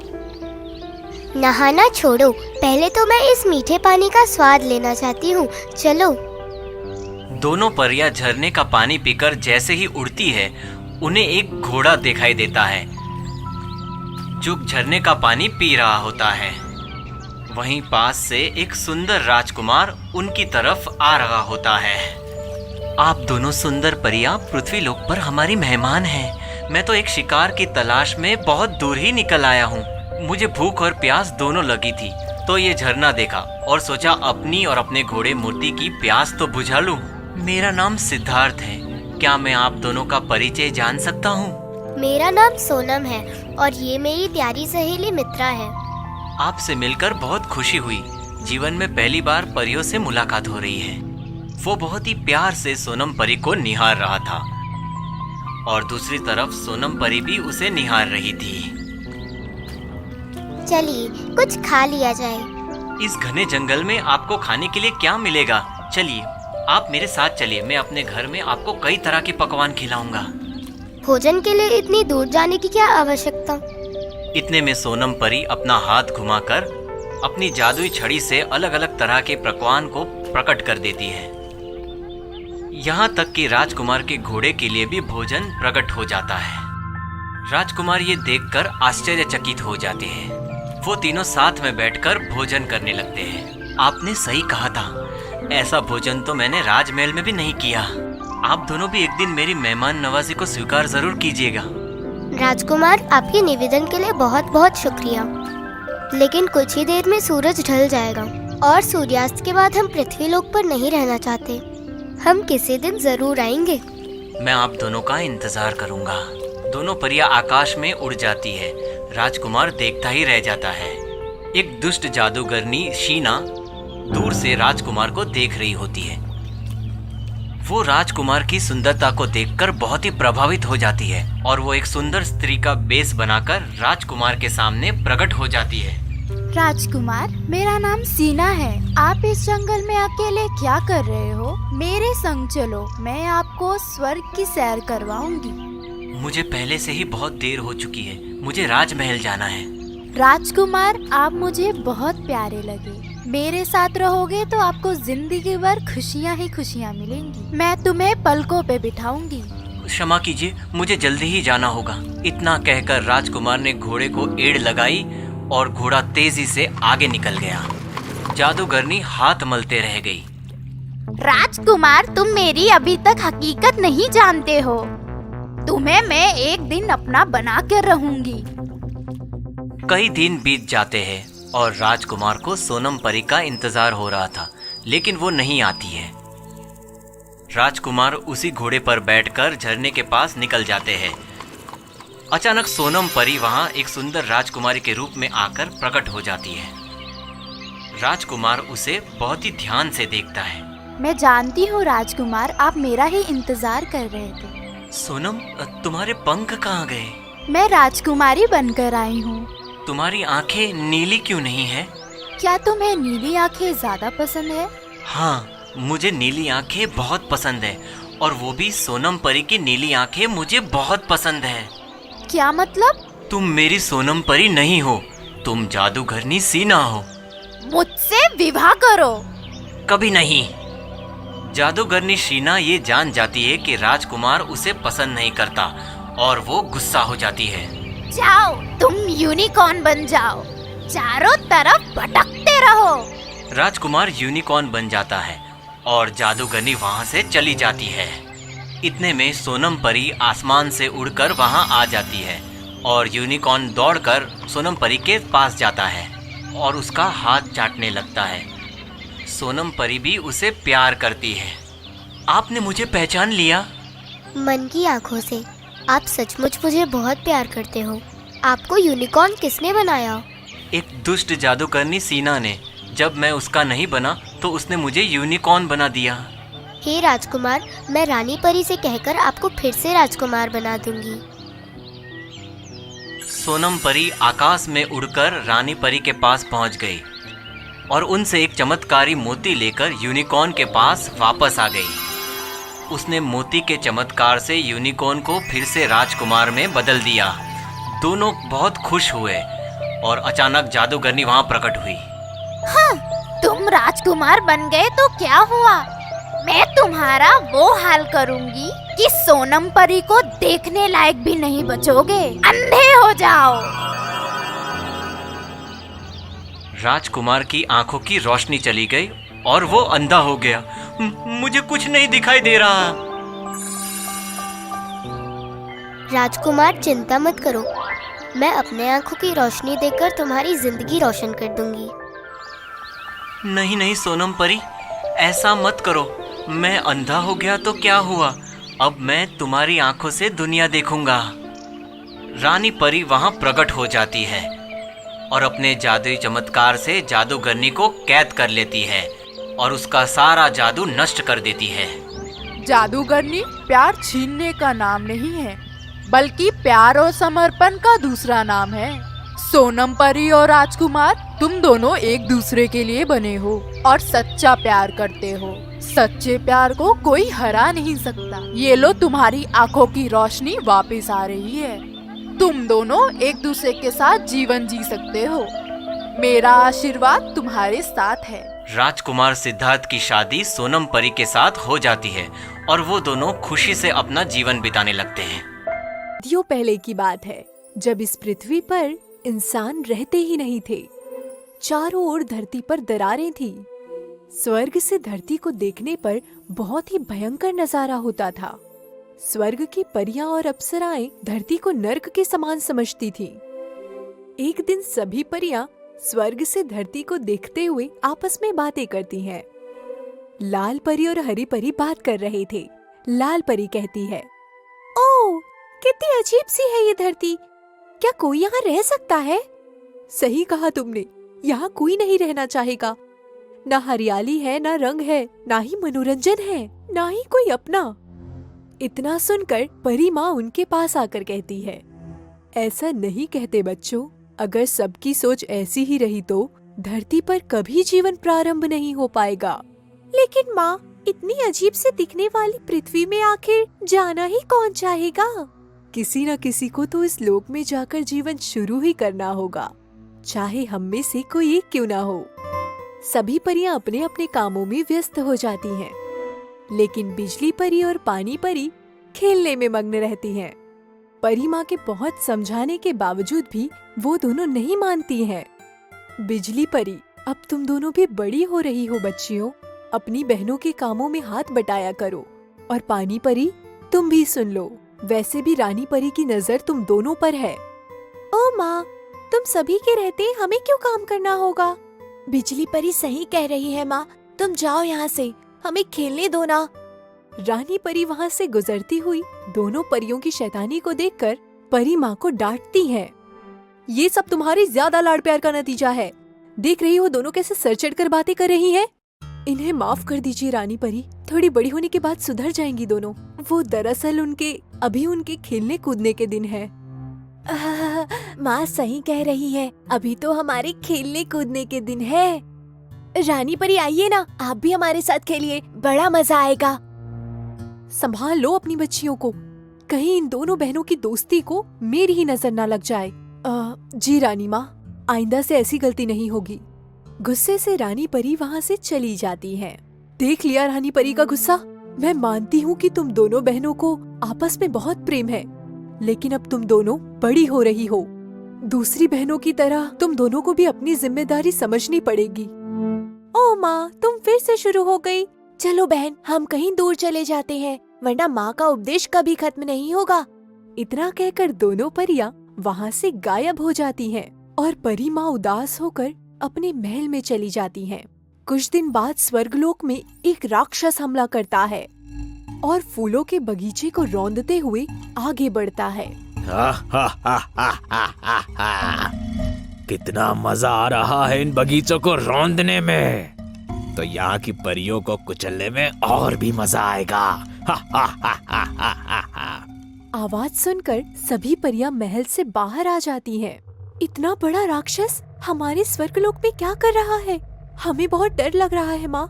Speaker 3: नहाना छोड़ो, पहले तो मैं इस मीठे पानी का स्वाद लेना चाहती हूँ। चलो।
Speaker 1: दोनों परियां झरने का पानी पीकर जैसे ही उड़ती है, उन्हें एक घोड़ा दिखाई देता है जो झरने का पानी पी रहा होता है। वहीं पास से एक सुंदर राजकुमार उनकी तरफ आ रहा होता है। आप दोनों सुंदर परियां पृथ्वी लोक पर हमारी मेहमान हैं। मैं तो एक शिकार की तलाश में बहुत दूर ही निकल आया हूँ। मुझे भूख और प्यास दोनों लगी थी, तो ये झरना देखा और सोचा अपनी और अपने घोड़े मूर्ति की प्यास तो बुझा लूं। मेरा नाम सिद्धार्थ है। क्या मैं आप दोनों का परिचय जान सकता हूँ?
Speaker 3: मेरा नाम सोनम है और ये मेरी प्यारी सहेली मित्रा है।
Speaker 1: आपसे मिलकर बहुत खुशी हुई। जीवन में पहली बार परियों से मुलाकात हो रही है। वो बहुत ही प्यार से सोनम परी को निहार रहा था और दूसरी तरफ सोनम परी भी उसे निहार रही थी।
Speaker 3: चलिए कुछ खा लिया जाए।
Speaker 1: इस घने जंगल में आपको खाने के लिए क्या मिलेगा? चलिए आप मेरे साथ चलिए, मैं अपने घर में आपको कई तरह के पकवान खिलाऊंगा।
Speaker 3: भोजन के लिए इतनी दूर जाने की क्या आवश्यकता?
Speaker 1: इतने में सोनम परी अपना हाथ घुमाकर अपनी जादुई छड़ी से अलग अलग तरह के पकवान को प्रकट कर देती है। यहाँ तक कि राजकुमार के घोड़े के लिए भी भोजन प्रकट हो जाता है। राजकुमार ये देखकर आश्चर्यचकित हो जाते हैं। वो तीनों साथ में बैठकर भोजन करने लगते हैं। आपने सही कहा था, ऐसा भोजन तो मैंने राजमहल में भी नहीं किया। आप दोनों भी एक दिन मेरी मेहमान नवाजी को स्वीकार जरूर कीजिएगा।
Speaker 3: राजकुमार, आपके निवेदन के लिए बहुत बहुत शुक्रिया। लेकिन कुछ ही देर में सूरज ढल जाएगा और सूर्यास्त के बाद हम पृथ्वी लोक पर नहीं रहना चाहते। हम किसी दिन जरूर आएंगे।
Speaker 1: मैं आप दोनों का इंतजार करूंगा। दोनों परियां आकाश में उड़ जाती है। राजकुमार देखता ही रह जाता है। एक दुष्ट जादूगरनी शीना दूर से राजकुमार को देख रही होती है। वो राजकुमार की सुंदरता को देखकर बहुत ही प्रभावित हो जाती है और वो एक सुंदर स्त्री का बेस बनाकर राजकुमार के सामने प्रकट हो जाती है।
Speaker 4: राजकुमार, मेरा नाम सीना है। आप इस जंगल में अकेले क्या कर रहे हो? मेरे संग चलो, मैं आपको स्वर्ग की सैर करवाऊंगी।
Speaker 1: मुझे पहले से ही बहुत देर हो चुकी है। मुझे राजमहल जाना है।
Speaker 4: राजकुमार, आप मुझे बहुत प्यारे लगे। मेरे साथ रहोगे तो आपको जिंदगी भर खुशियाँ ही खुशियाँ मिलेंगी। मैं तुम्हें पलकों पे बिठाऊंगी।
Speaker 1: क्षमा कीजिए, मुझे जल्दी ही जाना होगा। इतना कहकर राजकुमार ने घोड़े को एड़ लगाई और घोड़ा तेजी से आगे निकल गया। जादूगरनी हाथ मलते रह गई।
Speaker 4: राजकुमार, तुम मेरी अभी तक हकीकत नहीं जानते हो। तुम्हें मैं एक दिन अपना बना कर रहूंगी।
Speaker 1: कई दिन बीत जाते हैं और राजकुमार को सोनम परी का इंतजार हो रहा था, लेकिन वो नहीं आती है। राजकुमार उसी घोड़े पर बैठकर झरने के पास निकल जाते हैं। अचानक सोनम परी वहां एक सुंदर राजकुमारी के रूप में आकर प्रकट हो जाती है। राजकुमार उसे बहुत ही ध्यान से देखता है।
Speaker 4: मैं जानती हूँ राजकुमार, आप मेरा ही इंतजार कर रहे थे।
Speaker 1: सोनम, तुम्हारे पंख कहाँ गए?
Speaker 4: मैं राजकुमारी बनकर आई हूँ।
Speaker 1: तुम्हारी आंखें नीली क्यों नहीं है?
Speaker 4: क्या तुम्हें नीली आंखें ज्यादा पसंद है?
Speaker 1: हाँ, मुझे नीली आंखें बहुत पसंद है और वो भी सोनम परी की नीली आंखें मुझे बहुत पसंद है।
Speaker 4: क्या मतलब?
Speaker 1: तुम मेरी सोनम परी नहीं हो, तुम जादूगरनी सीना हो।
Speaker 4: मुझसे विवाह करो।
Speaker 1: कभी नहीं। जादूगरनी शीना ये जान जाती है कि राजकुमार उसे पसंद नहीं करता और वो गुस्सा हो जाती है।
Speaker 4: जाओ, तुम यूनिकॉर्न बन जाओ, चारों तरफ भटकते रहो।
Speaker 1: राजकुमार यूनिकॉर्न बन जाता है और जादूगरनी वहां से चली जाती है। इतने में सोनम परी आसमान से उड़कर वहां आ जाती है और यूनिकॉर्न दौड़कर सोनम परी के पास जाता है और उसका हाथ चाटने लगता है। सोनम परी भी उसे प्यार करती है। आपने मुझे पहचान लिया?
Speaker 3: मन की आंखों से आप सचमुच मुझे बहुत प्यार करते हो। आपको यूनिकॉर्न किसने बनाया?
Speaker 1: एक दुष्ट जादूगरनी सीना ने। जब मैं उसका नहीं बना तो उसने मुझे यूनिकॉर्न बना दिया।
Speaker 3: हे राजकुमार, मैं रानी परी से कहकर आपको फिर से राजकुमार बना दूंगी।
Speaker 1: सोनम परी आकाश में उड़कर रानी परी के पास पहुंच गई और उनसे एक चमत्कारी मोती लेकर यूनिकॉर्न के पास वापस आ गई। उसने मोती के चमत्कार से यूनिकॉर्न को फिर से राजकुमार में बदल दिया। दोनों बहुत खुश हुए और अचानक जादूगरनी वहां प्रकट हुई।
Speaker 4: हाँ, तुम राजकुमार बन गए तो क्या हुआ? मैं तुम्हारा वो हाल करूंगी कि सोनम परी को देखने लायक भी नहीं बचोगे, अंधे हो जाओ।
Speaker 1: राजकुमार की आंखों की रोशनी चली गई और वो अंधा हो गया। मुझे कुछ नहीं दिखाई दे रहा।
Speaker 3: राजकुमार चिंता मत करो, मैं अपने आंखों की रोशनी देकर तुम्हारी जिंदगी रोशन कर दूंगी।
Speaker 1: नहीं नहीं सोनम परी, ऐसा मत करो। मैं अंधा हो गया तो क्या हुआ, अब मैं तुम्हारी आंखों से दुनिया देखूंगा। रानी परी वहां प्रकट हो जाती है और अपने जादुई चमत्कार से जादूगरनी को कैद कर लेती है और उसका सारा जादू नष्ट कर देती है।
Speaker 5: जादूगरनी प्यार छीनने का नाम नहीं है, बल्कि प्यार और समर्पण का दूसरा नाम है। सोनम परी और राजकुमार, तुम दोनों एक दूसरे के लिए बने हो और सच्चा प्यार करते हो। सच्चे प्यार को कोई हरा नहीं सकता। ये लो, तुम्हारी आंखों की रोशनी वापस आ रही है। तुम दोनों एक दूसरे के साथ जीवन जी सकते हो। मेरा आशीर्वाद तुम्हारे साथ है।
Speaker 1: राजकुमार सिद्धार्थ की शादी सोनम परी के साथ हो जाती है और वो दोनों खुशी से अपना जीवन बिताने लगते हैं।
Speaker 6: सदियों पहले की बात है, जब इस पृथ्वी पर इंसान रहते ही नहीं थे। चारों ओर धरती पर दरारें थी। स्वर्ग से धरती को देखने पर बहुत ही भयंकर नजारा होता था। स्वर्ग की परियां और अप्सराएं धरती को नर्क के समान समझती थीं। एक दिन सभी परियां स्वर्ग से धरती को देखते हुए आपस में बातें करती हैं। लाल परी और हरी परी बात कर रहे थे। लाल परी कहती है, ओह, कितनी अजीब सी है ये धरती, क्या कोई यहाँ रह सकता है? सही कहा तुमने, यहाँ कोई नहीं रहना चाहेगा। ना हरियाली है, ना रंग है, ना ही मनोरंजन है, ना ही कोई अपना। इतना सुनकर परी माँ उनके पास आकर कहती है, ऐसा नहीं कहते बच्चों, अगर सबकी सोच ऐसी ही रही तो धरती पर कभी जीवन प्रारंभ नहीं हो पाएगा। लेकिन माँ, इतनी अजीब से दिखने वाली पृथ्वी में आखिर जाना ही कौन चाहेगा? किसी न किसी को तो इस लोक में जाकर जीवन शुरू ही करना होगा, चाहे हम में से कोई एक क्यों ना हो। सभी परियां अपने अपने कामों में व्यस्त हो जाती हैं, लेकिन बिजली परी और पानी परी खेलने में मग्न रहती हैं। परी माँ के बहुत समझाने के बावजूद भी वो दोनों नहीं मानती हैं। बिजली परी, अब तुम दोनों भी बड़ी हो रही हो बच्चियों, अपनी बहनों के कामों में हाथ बटाया करो। और पानी परी, तुम भी सुन लो, वैसे भी रानी परी की नजर तुम दोनों पर है। ओ माँ, तुम सभी के रहते हमें क्यों काम करना होगा? बिजली परी सही कह रही है माँ, तुम जाओ यहाँ से, हमें खेलने दो ना। रानी परी वहाँ से गुजरती हुई दोनों परियों की शैतानी को देखकर परी माँ को डांटती है। ये सब तुम्हारी ज्यादा लाड प्यार का नतीजा है। देख रही हो दोनों कैसे सर चढ़कर बातें कर रही हैं। इन्हें माफ कर दीजिए रानी परी, थोड़ी बड़ी होने के बाद सुधर जाएंगी दोनों। वो दरअसल अभी उनके खेलने कूदने के दिन है। माँ सही कह रही है, अभी तो हमारे खेलने कूदने के दिन है। रानी परी आइए ना, आप भी हमारे साथ खेलिए, बड़ा मजा आएगा। संभाल लो अपनी बच्चियों को, कहीं इन दोनों बहनों की दोस्ती को मेरी ही नजर ना लग जाए। जी रानी माँ, आइंदा से ऐसी गलती नहीं होगी। गुस्से से रानी परी वहाँ से चली जाती है। देख लिया रानी परी का गुस्सा। मैं मानती हूँ कि तुम दोनों बहनों को आपस में बहुत प्रेम है, लेकिन अब तुम दोनों बड़ी हो रही हो। दूसरी बहनों की तरह तुम दोनों को भी अपनी जिम्मेदारी समझनी पड़ेगी। ओ माँ, तुम फिर से शुरू हो गई। चलो बहन, हम कहीं दूर चले जाते हैं, वरना माँ का उपदेश कभी खत्म नहीं होगा। इतना कहकर दोनों परियां वहाँ से गायब हो जाती हैं और परी माँ उदास होकर अपने महल में चली जाती हैं। कुछ दिन बाद स्वर्गलोक में एक राक्षस हमला करता है और फूलों के बगीचे को रौंदते हुए आगे बढ़ता है।
Speaker 7: कितना मजा आ रहा है इन बगीचों को रौंदने में, तो यहाँ की परियों को कुचलने में और भी मजा आएगा।
Speaker 6: आवाज सुनकर सभी परियां महल से बाहर आ जाती हैं। इतना बड़ा राक्षस हमारे स्वर्गलोक में क्या कर रहा है? हमें बहुत डर लग रहा है माँ।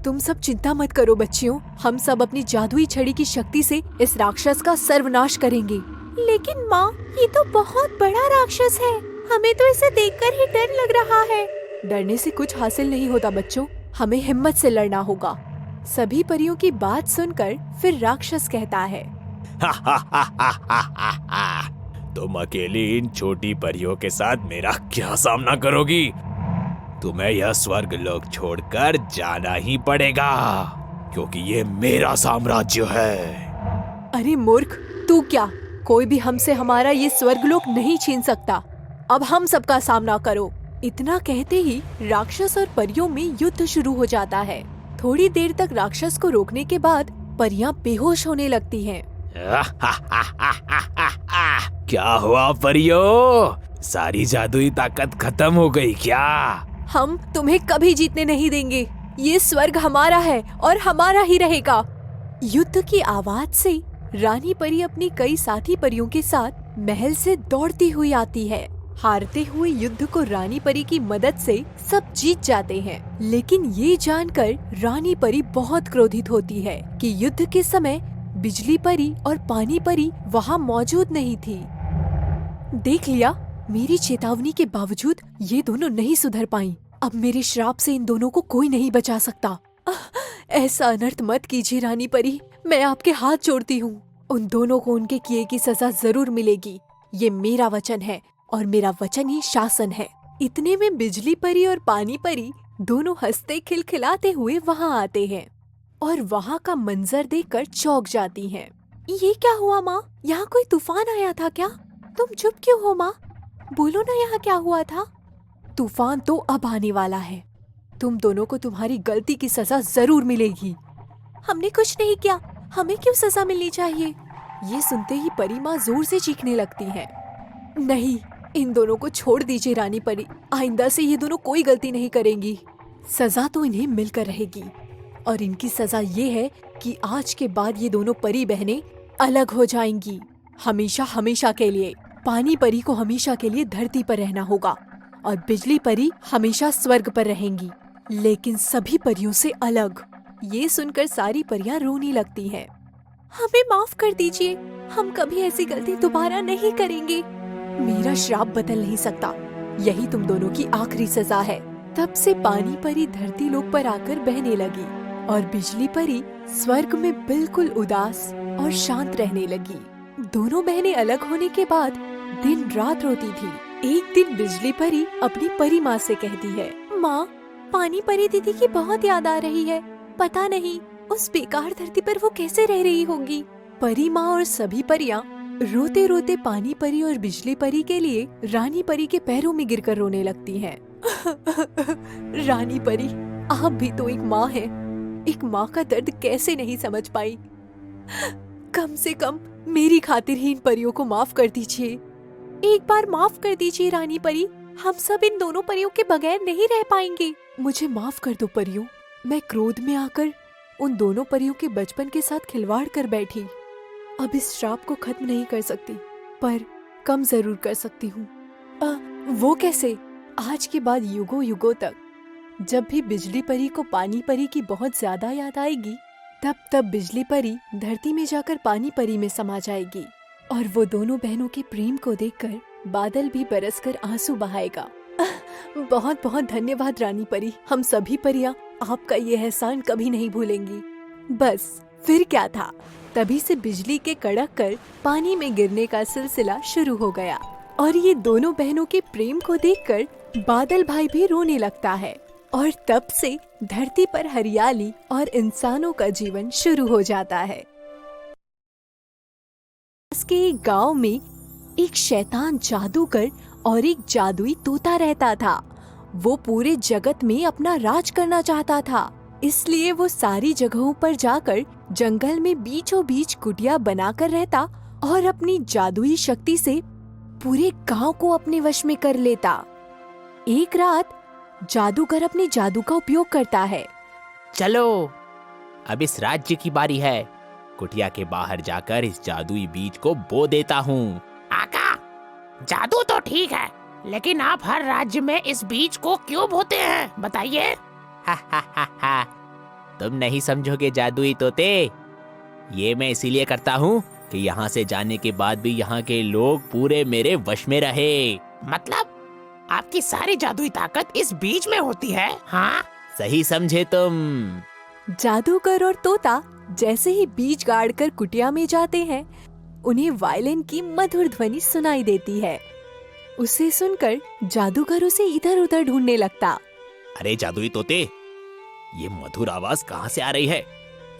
Speaker 6: तुम सब चिंता मत करो बच्चियों, हम सब अपनी जादुई छड़ी की शक्ति से इस राक्षस का सर्वनाश करेंगे। लेकिन माँ, ये तो बहुत बड़ा राक्षस है, हमें तो इसे देखकर ही डर लग रहा है। डरने से कुछ हासिल नहीं होता बच्चों, हमें हिम्मत से लड़ना होगा। सभी परियों की बात सुनकर फिर राक्षस कहता है,
Speaker 7: तुम अकेली इन छोटी परियों के साथ मेरा क्या सामना करोगी? तुम्हें यह स्वर्ग लोक छोड़कर जाना ही पड़ेगा, क्योंकि ये मेरा साम्राज्य है।
Speaker 6: अरे मूर्ख, तू क्या, कोई भी हमसे हमारा ये स्वर्गलोक नहीं छीन सकता। अब हम सबका सामना करो। इतना कहते ही राक्षस और परियों में युद्ध शुरू हो जाता है। थोड़ी देर तक राक्षस को रोकने के बाद परियां बेहोश होने लगती हैं।
Speaker 7: क्या हुआ परियों? सारी जादुई ताकत खत्म हो गई क्या?
Speaker 6: हम तुम्हें कभी जीतने नहीं देंगे। ये स्वर्ग हमारा है और हमारा ही रहेगा। युद्ध की आवाज से रानी परी अपनी कई साथी परियों के साथ महल से दौड़ती हुई आती है। हारते हुए युद्ध को रानी परी की मदद से सब जीत जाते हैं, लेकिन ये जानकर रानी परी बहुत क्रोधित होती है कि युद्ध के समय बिजली परी और पानी परी वहाँ मौजूद नहीं थी। देख लिया, मेरी चेतावनी के बावजूद ये दोनों नहीं सुधर पाईं। अब मेरे श्राप से इन दोनों को कोई नहीं बचा सकता। ऐसा अनर्थ मत कीजिए रानी परी, मैं आपके हाथ जोड़ती हूँ। उन दोनों को उनके किए की सजा जरूर मिलेगी। ये मेरा वचन है और मेरा वचन ही शासन है। इतने में बिजली परी और पानी परी दोनों हंसते खिलखिलाते हुए वहाँ आते हैं और वहाँ का मंजर देखकर चौंक जाती हैं। ये क्या हुआ माँ? यहाँ कोई तूफान आया था क्या? तुम चुप क्यों हो माँ? बोलो ना, यहाँ क्या हुआ था? तूफान तो अब आने वाला है। तुम दोनों को तुम्हारी गलती की सजा जरूर मिलेगी। हमने कुछ नहीं किया, हमें क्यों सजा मिलनी चाहिए? ये सुनते ही परी माँ जोर से चीखने लगती है। नहीं, इन दोनों को छोड़ दीजिए रानी परी, आइंदा से ये दोनों कोई गलती नहीं करेंगी। सजा तो इन्हें मिलकर रहेगी और इनकी सजा ये है कि आज के बाद ये दोनों परी बहनें अलग हो जाएंगी, हमेशा हमेशा के लिए। पानी परी को हमेशा के लिए धरती पर रहना होगा और बिजली परी हमेशा स्वर्ग पर रहेंगी, लेकिन सभी परियों से अलग। ये सुनकर सारी परियां रोने लगती हैं। हमें माफ कर दीजिए, हम कभी ऐसी गलती दोबारा नहीं करेंगे। मेरा श्राप बदल नहीं सकता, यही तुम दोनों की आखिरी सजा है। तब से पानी परी धरती लोक पर आकर बहने लगी और बिजली परी स्वर्ग में बिल्कुल उदास और शांत रहने लगी। दोनों बहनें अलग होने के बाद दिन रात रोती थी। एक दिन बिजली परी अपनी परी माँ से कहती है, माँ, पानी परी दीदी की बहुत याद आ रही है। पता नहीं उस बेकार धरती पर वो कैसे रह रही होगी। परी माँ और सभी परियां रोते रोते पानी परी और बिजली परी के लिए रानी परी के पैरों में गिरकर रोने लगती हैं। रानी परी, आप भी तो एक माँ हैं। एक माँ का दर्द कैसे नहीं समझ पाई। कम से कम मेरी खातिर ही इन परियों को माफ कर दीजिए। एक बार माफ कर दीजिए रानी परी, हम सब इन दोनों परियों के बगैर नहीं रह पाएंगे। मुझे माफ कर दो परियों, मैं क्रोध में आकर उन दोनों परियों के बचपन के साथ खिलवाड़ कर बैठी। अब इस श्राप को खत्म नहीं कर सकती, पर कम जरूर कर सकती हूँ। वो कैसे? आज के बाद युगों युगों तक जब भी बिजली परी को पानी परी की बहुत ज्यादा याद आएगी, तब बिजली परी धरती में जाकर पानी परी में समा जाएगी और वो दोनों बहनों के प्रेम को देखकर बादल भी बरसकर आंसू बहाएगा। बहुत बहुत धन्यवाद रानी परी, हम सभी परियां आपका ये एहसान कभी नहीं भूलेंगी। बस फिर क्या था, तभी से बिजली के कड़क कर पानी में गिरने का सिलसिला शुरू हो गया और ये दोनों बहनों के प्रेम को देखकर बादल भाई भी रोने लगता है और तब से धरती पर हरियाली और इंसानों का जीवन शुरू हो जाता है। इसके एक गांव में एक शैतान जादूगर और एक जादुई तोता रहता था। वो पूरे जगत में अपना राज करना चाहता था, इसलिए वो सारी जगहों पर जाकर जंगल में बीचों बीच कुटिया बनाकर रहता और अपनी जादुई शक्ति से पूरे गांव को अपने वश में कर लेता। एक रात जादूगर अपने जादू का उपयोग करता है।
Speaker 8: चलो, अब इस राज्य की बारी है। कुटिया के बाहर जाकर इस जादुई बीज को बो देता हूँ।
Speaker 9: आका, जादू तो ठीक है, लेकिन आप हर राज्य में इस बीज को क्यों बोते हैं, बताइए?
Speaker 8: तुम नहीं समझोगे जादुई तोते। ये मैं इसीलिए करता हूँ कि यहाँ से जाने के बाद भी यहाँ के लोग पूरे मेरे वश में रहे।
Speaker 9: मतलब आपकी सारी जादुई ताकत इस बीज में होती है? हाँ,
Speaker 8: सही समझे तुम।
Speaker 6: जादूगर और तोता जैसे ही बीज गाड़कर कुटिया में जाते हैं, उन्हें वायलिन की मधुर ध्वनि सुनाई देती है। उसे सुनकर जादूगर उसे इधर उधर ढूंढने लगता।
Speaker 8: अरे जादुई तोते, ये मधुर आवाज कहाँ से आ रही है?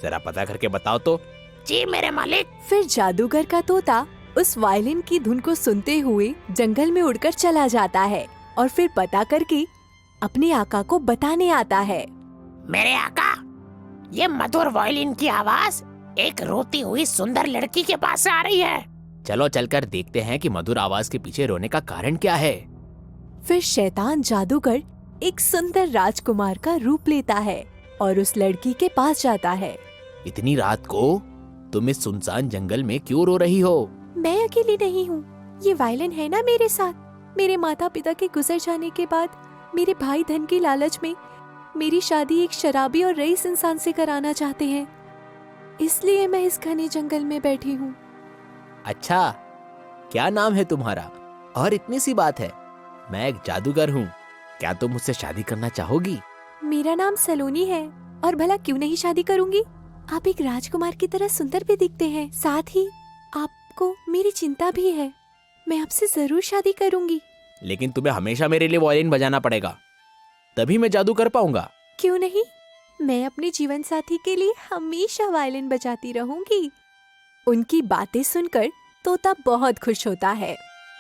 Speaker 8: जरा पता करके बताओ तो।
Speaker 9: जी मेरे मालिक।
Speaker 6: फिर जादूगर का तोता उस वायलिन की धुन को सुनते हुए जंगल में उड़कर चला जाता है और फिर पता करके अपने आका को बताने आता है।
Speaker 9: मेरे आका, ये मधुर वायलिन की आवाज एक रोती हुई सुंदर लड़की के पास से आ रही है।
Speaker 8: चलो चलकर देखते हैं कि मधुर आवाज के पीछे रोने का कारण क्या है।
Speaker 6: फिर शैतान जादूगर एक सुंदर राजकुमार का रूप लेता है और उस लड़की के पास जाता है।
Speaker 8: इतनी रात को तुम इस सुनसान जंगल में क्यों रो रही हो?
Speaker 6: मैं अकेली नहीं हूँ, ये वायलिन है ना मेरे साथ। मेरे माता पिता के गुजर जाने के बाद मेरे भाई धन की लालच में मेरी शादी एक शराबी और रईस इंसान से कराना चाहते हैं, इसलिए मैं इस घने जंगल में बैठी हूँ।
Speaker 8: अच्छा, क्या नाम है तुम्हारा? और इतनी सी बात है, मैं एक जादूगर हूँ, क्या तुम मुझसे शादी करना चाहोगी?
Speaker 6: मेरा नाम सलोनी है और भला क्यों नहीं शादी करूँगी। आप एक राजकुमार की तरह सुंदर भी दिखते हैं, साथ ही आपको मेरी चिंता भी है। मैं आपसे जरूर शादी करूँगी।
Speaker 8: लेकिन तुम्हें हमेशा मेरे लिए वायलिन बजाना पड़ेगा, तभी मैं जादू कर पाऊंगा।
Speaker 6: क्यों नहीं, मैं अपने जीवन साथी के लिए हमेशा वायलिन बजाती रहूंगी। उनकी बातें सुनकर तोता बहुत खुश होता है।